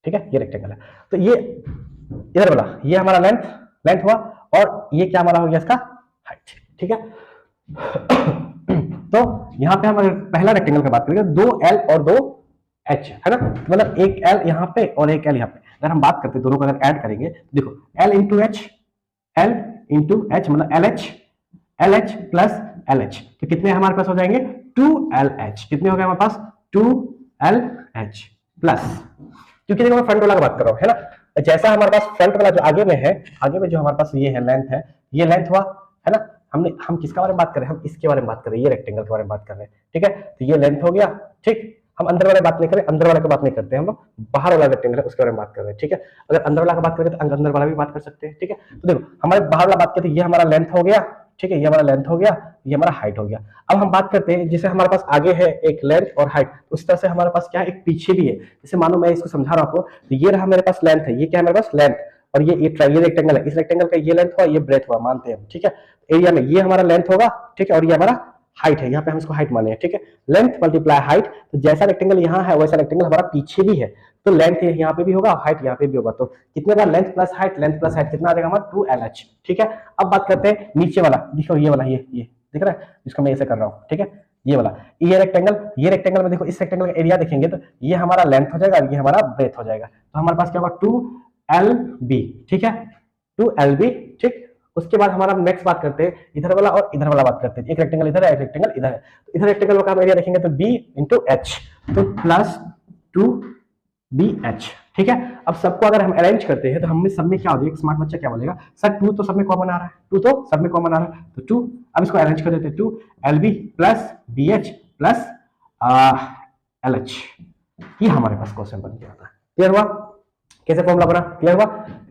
ठीक है, ये रेक्टेंगल है, तो ये इधर वाला ये हमारा लेंथ हुआ, और ये क्या हमारा हो गया इसका? हाइट। ठीक है, तो यहां पे हम अगर पहला रेक्टेंगल की बात करेंगे, 2 L और 2 एच, है ना, तो मतलब एक एल यहाँ पे और एक एल यहाँ पे, अगर हम बात करते हैं दोनों को अगर ऐड करेंगे तो देखो L into H, L into H मतलब L H plus L H, तो कितने हमारे पास हो जाएंगे 2LH, कितने हो गए हमारे पास 2LH प्लस, क्योंकि देखो मैं फ्रंट वाला की बात कर रहा हूँ, है ना, जैसा हमारे पास फ्रंट वाला जो आगे में है, आगे में जो हमारे पास ये है लेंथ है, ये लेंथ हुआ, है ना, हम किसके बारे में बात कर रहे हैं, हम इसके बारे में बात कर रहे हैं, ये रेक्टेंगल के बारे में बात कर रहे हैं, ठीक है, तो ये लेंथ हो गया, ठीक, हम अंदर वाले बात नहीं करें, अंदर वाले की बात नहीं करते हैं, हम लोग बाहर वाला रेक्टेंगल है उसके बारे में बात कर रहे हैं, ठीक है, अगर अंदर वाला की बात करें तो अंदर वाला भी बात कर सकते हैं, ठीक है, तो देखो हमारे बाहर वाला बात करते हैं, ये हमारा लेंथ हो गया, ठीक है, ये हमारा लेंथ हो गया, ये हमारा हाइट हो गया। अब हम बात करते हैं जैसे हमारे पास आगे है एक लेंथ और हाइट, उस तरह से हमारे पास क्या है एक पीछे भी है, जैसे मानो मैं इसको समझा रहा हूं आपको, तो ये रहा मेरे पास लेंथ है, ये क्या है मेरे पास लेंथ, और ये रेक्टेंगल है, इस रेक्टेंगल का ये लेंथ हुआ, ये ब्रेथ हुआ, मानते हैं, ठीक है, एरिया में ये हमारा लेंथ होगा, ठीक है, और ये हमारा हाइट है, यहाँ पे हम इसको हाइट माने हैं, ठीक है, लेंथ मल्टीप्लाई हाइट, तो जैसा रेक्टेंगल यहाँ है वैसा रेक्टेंगल हमारा पीछे भी है, तो लेंथ यहाँ पे भी होगा हाइट यहाँ पे भी होगा, तो कितने बार लेंथ प्लस हाइट कितना आ जाएगा हमारा 2LH, ठीक है। अब बात करते हैं नीचे वाला, देखो ये वाला, ये दिख रहा है जिसको मैं ऐसे कर रहा हूँ, ठीक है, ये वाला, ये रेक्टेंगल में देखो, इस रेक्टेंगल का एरिया देखेंगे तो ये हमारा लेंथ हो जाएगा, ये हमारा ब्रेथ हो जाएगा, तो हमारे पास क्या होगा 2LB, ठीक है, 2LB, ठीक। उसके बाद हमारा नेक्स्ट बात करते हैं इधर वाला और इधर वाला बात करते हैं, एक रेक्टेंगल इधर है, एक रेक्टेंगल इधर है, तो इधर रेक्टेंगल का हम एरिया देखेंगे तो B इंटू एच, तो प्लस 2BH, ठीक है। अब सबको अगर हम अरेंज करते हैं तो हमें सब में क्या हो जाएगा, स्मार्ट बच्चा क्या बोलेगा, सर 2 तो सब में कॉमन आ रहा है, 2 तो सब में कॉमन आ रहा है, तो 2, अब इसको अरेंज कर देते हैं, 2LB plus BH plus LH, ये हमारे पास क्वेश्चन बन गया था। क्लियर हुआ कैसे फॉर्मूला बना, क्लियर हुआ,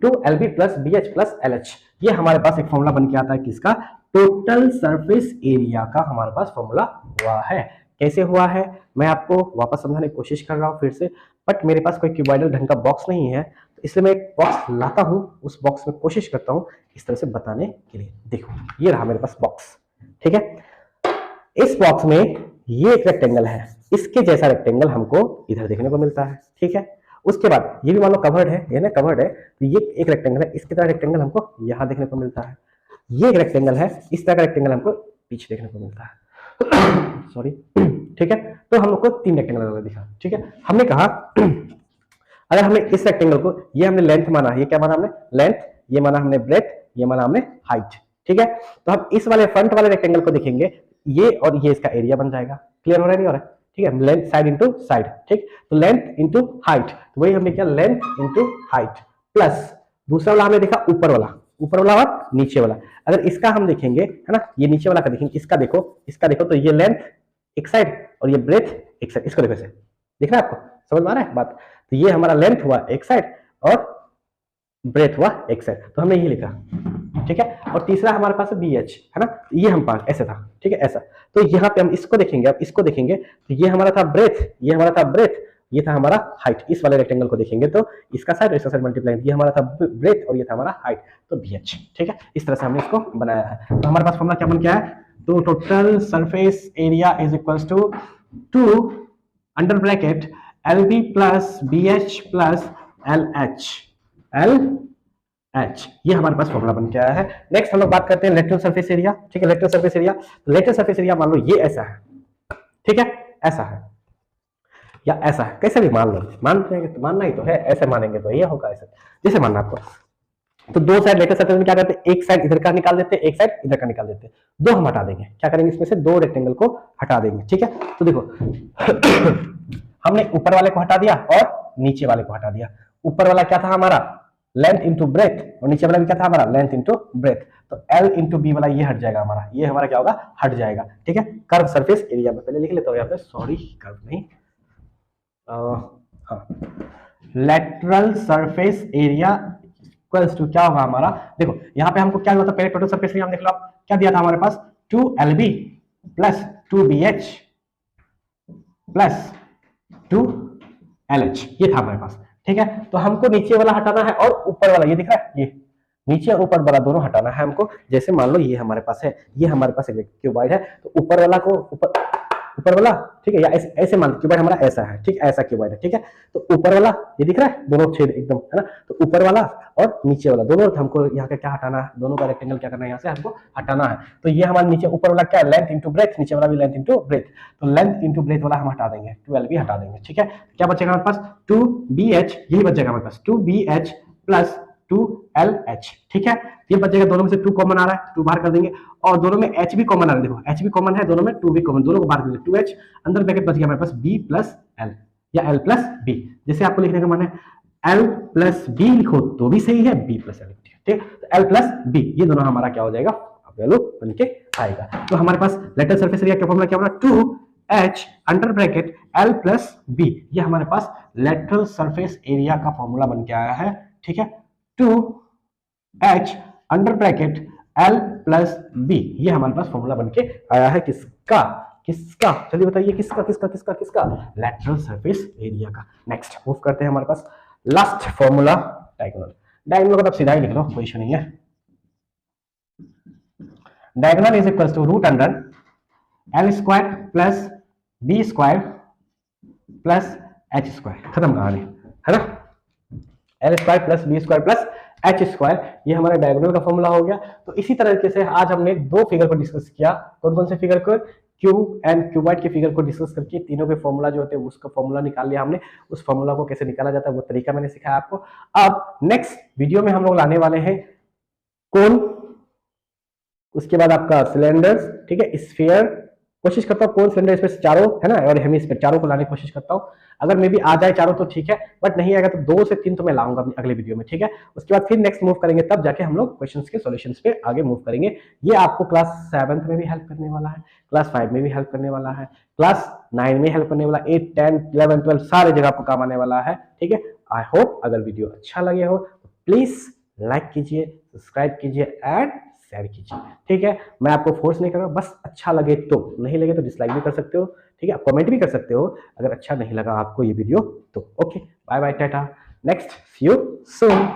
2LB plus BH plus LH, ये हमारे पास एक फॉर्मूला बन के आता है किसका, टोटल सरफेस एरिया का हमारे पास फॉर्मूला हुआ है। कैसे हुआ है मैं आपको वापस समझाने की कोशिश कर रहा हूं फिर से, बट मेरे पास कोई क्यूबॉइडल ढंग का बॉक्स नहीं है, तो इसलिए मैं एक बॉक्स लाता हूं, उस बॉक्स में कोशिश करता हूं इस तरह से बताने के लिए। देखो ये रहा मेरे पास बॉक्स, ठीक है, इस बॉक्स में ये एक रेक्टेंगल है, इसके जैसा रेक्टेंगल हमको इधर देखने को मिलता है, ठीक है, उसके बाद ये भी मान लो कवर्ड है, ये ना कवर्ड है, तो ये एक रेक्टेंगल है, इसकी तरह रेक्टेंगल हमको यहां देखने को मिलता है, ये एक रेक्टेंगल है, इस तरह का रेक्टेंगल हमको पीछे देखने को मिलता है सॉरी, ठीक है, तो हम लोग को 3 रेक्टेंगल दिखा, ठीक है, हमने कहा अगर हमने इस रेक्टेंगल को, ये हमने लेंथ माना, ये क्या माना हमने लेंथ, ये माना हमने ब्रेथ, ये माना हमने हाइट, ठीक है, तो हम इस वाले फ्रंट वाले रेक्टेंगल को देखेंगे, ये और ये इसका एरिया बन जाएगा। क्लियर हो रहा है नहीं हो रहा है, ठीक है, लेंथ साइड इंटू साइड, ठीक, तो लेंथ इंटू हाइट, तो वही हमने किया लेंथ इंटू हाइट प्लस दूसरा वाला हमने देखा ऊपर वाला और नीचे वाला, अगर इसका हम देखेंगे, है ना, ये नीचे वाला का देखेंगे, इसका देखो तो ये लेंथ एक साइड और ये ब्रेथ एक साइड, इसको देखो ऐसे, दिख रहा है आपको, समझ में आ रहा है बात, तो ये हमारा लेंथ हुआ एक साइड और ब्रेथ हुआ एक साइड, तो हमने ये लिखा, ठीक है, और तीसरा हमारे पास BH, है ना, ये हम पास ऐसे था, ठीक है, ऐसा, तो यहाँ पे हम इसको देखेंगे, अब इसको देखेंगे तो ये हमारा था ब्रेथ, ये हमारा था ब्रेथ, ये था हमारा हाइट, इस वाले रेक्टेंगल को देखेंगे तो इसका साइड और इसका साइड मल्टीप्लाई, ये हमारा था ब्रेथ और ये था हमारा हाइट, तो BH, ठीक है, इस तरह से हमने इसको बनाया है। तो हमारे पास फॉर्मूला क्या बन गया है, तो total surface area is equals to 2 under bracket LB plus BH plus LH, ये हमारे पास फॉर्मूला बन के आया है। नेक्स्ट हम लोग बात करते हैं लेटरल सरफेस एरिया, ठीक है, लेटरल सरफेस एरिया, तो लेटरल सरफेस एरिया मान लो ये ऐसा है, ठीक है, ऐसा है या ऐसा है, कैसे भी मान लो, मानते हैं तो मानना ही तो है, ऐसे मानेंगे तो ये होगा, ऐसे जैसे मानना आपको, तो दो साइड लेटरल सरफेस में क्या करते हैं, एक साइड इधर का निकाल देते हैं, एक साइड इधर का निकाल देते हैं, दो हम हटा देंगे, क्या करेंगे इसमें से 2 रेक्टेंगल को हटा देंगे, ठीक है, तो देखो हमने ऊपर वाले को हटा दिया और नीचे वाले को हटा दिया, ऊपर वाला क्या था हमारा लेंथ इंटू ब्रेथ और नीचे वाला भी क्या था हमारा लेंथ इंटू ब्रेथ, तो L इंटू बी वाला ये हट जाएगा हमारा, ये हमारा क्या होगा हट जाएगा, ठीक है, कर्व सरफेस एरिया में पहले लिख लेता हूं यहाँ पे, सॉरी कर्व नहीं, हाँ, lateral surface area equals to क्या होगा हमारा, देखो यहाँ पे हमको क्या हुआ था, पहले टोटल सरफेस एरिया हम देख लो, क्या दिया था हमारे पास 2LB plus 2BH plus 2LH, ये था हमारे पास, ठीक है, तो हमको नीचे वाला हटाना है और ऊपर वाला, ये दिख रहा है, ये नीचे और ऊपर वाला दोनों हटाना है हमको, जैसे मान लो ये हमारे पास है, ये हमारे पास एक क्यूबॉइड है, तो ऊपर वाला को ऊपर वाला, ठीक है, या ऐसे ऐसे मान क्यूबॉइड हमारा ऐसा है, ठीक, ऐसा क्यूबॉइड है, ठीक है। तो ऊपर वाला ये दिख रहा है, दोनों छेद एकदम, है ना। तो ऊपर वाला और नीचे वाला दोनों हमको यहाँ का क्या हटाना है, दोनों का रेक्टेंगल क्या करना है, यहाँ से हमको हटाना है। तो ये हमारे नीचे ऊपर वाला क्या है, लेंथ इंटू ब्रेथ, नीचे वाला भी लेंथ इंटू ब्रेथ। तो लेंथ इंटू ब्रेथ वाला हम हटा देंगे, 12 भी हटा देंगे, ठीक है। क्या बचेगा हमारे पास, 2BH, यही बचेगा हमारे पास 2BH प्लस 2LH, ठीक है। ये बचेगा, दोनों में से 2 कॉमन आ रहा है, 2 बाहर कर देंगे, और दोनों में H भी कॉमन आ रहा है, देखो H भी कॉमन है, दोनों में 2 भी कॉमन, दोनों को बाहर कर देंगे, 2H अंदर ब्रैकेट बच गया हमारे पास B प्लस L या L प्लस B। जैसे आपको लिखने का मन है L प्लस B लिखो तो भी सही है, B प्लस L, ठीक है। तो L प्लस B ये दोनों हमारा क्या हो जाएगा, वैल्यू बन के आएगा। तो हमारे पास लेटरल सरफेस एरिया का फॉर्मूला क्या होगा, 2H under bracket L plus B, ये हमारे पास लेटरल सरफेस एरिया का फॉर्मूला बन के आया है, ठीक है। 2H under bracket L plus B, ये हमारे पास फॉर्मूला बन के आया है, किसका, किसका, चलिए बताइए किसका किसका किसका किसका, लेटरल सरफेस एरिया का। नेक्स्ट मूव करते हैं हमारे पास लास्ट फॉर्मूला, डायगोनल। डायगोनल को आप सीधा ही लिख लो, कोई इशू नहीं है। Diagonal is equal to root under L square plus B square plus H square, खत्म कहानी, है ना। L square plus B square plus H square, ये हमारा डायगोनल का फॉर्मूला हो गया। तो इसी तरीके से आज हमने दो फिगर को डिस्कस किया, कौन कौन से फिगर को, क्यूब एंड क्यूबॉइड के फिगर को डिस्कस करके तीनों के फॉर्मूला जो होते हैं उसका फॉर्मूला निकाल लिया हमने। उस फॉर्मूला को कैसे निकाला जाता है वो तरीका मैंने सिखाया आपको। अब नेक्स्ट वीडियो में हम लोग लाने वाले हैं कोन, उसके बाद आपका सिलेंडर्स, ठीक है, स्फीयर, कोशिश करता हूँ कोन सिलेंडर स्पेस चारों, है ना, और हेमिस्फीयर चारों को लाने की कोशिश करता हूँ। अगर मे भी आ जाए चारों तो ठीक है, बट नहीं आएगा तो 2 से 3 तो मैं लाऊंगा अपनी अगले वीडियो में, ठीक है। उसके बाद फिर नेक्स्ट मूव करेंगे, तब जाके हम लोग क्वेश्चंस के सॉल्यूशंस पे आगे मूव करेंगे। ये आपको क्लास 7th में भी हेल्प करने वाला है, क्लास 5 में भी हेल्प करने वाला है, क्लास 9 में हेल्प करने वाला, 8, 10, 11, 12 सारे जगह आपको काम आने वाला है, ठीक है। आई होप अगर वीडियो अच्छा लगे हो तो प्लीज लाइक कीजिए, सब्सक्राइब कीजिए एंड शेयर कीजिए, ठीक है। मैं आपको फोर्स नहीं कर रहा, बस अच्छा लगे तो, नहीं लगे तो डिसलाइक भी कर सकते हो, ठीक है, आप कमेंट भी कर सकते हो अगर अच्छा नहीं लगा आपको ये वीडियो तो। Okay, bye bye, tata, next see you soon.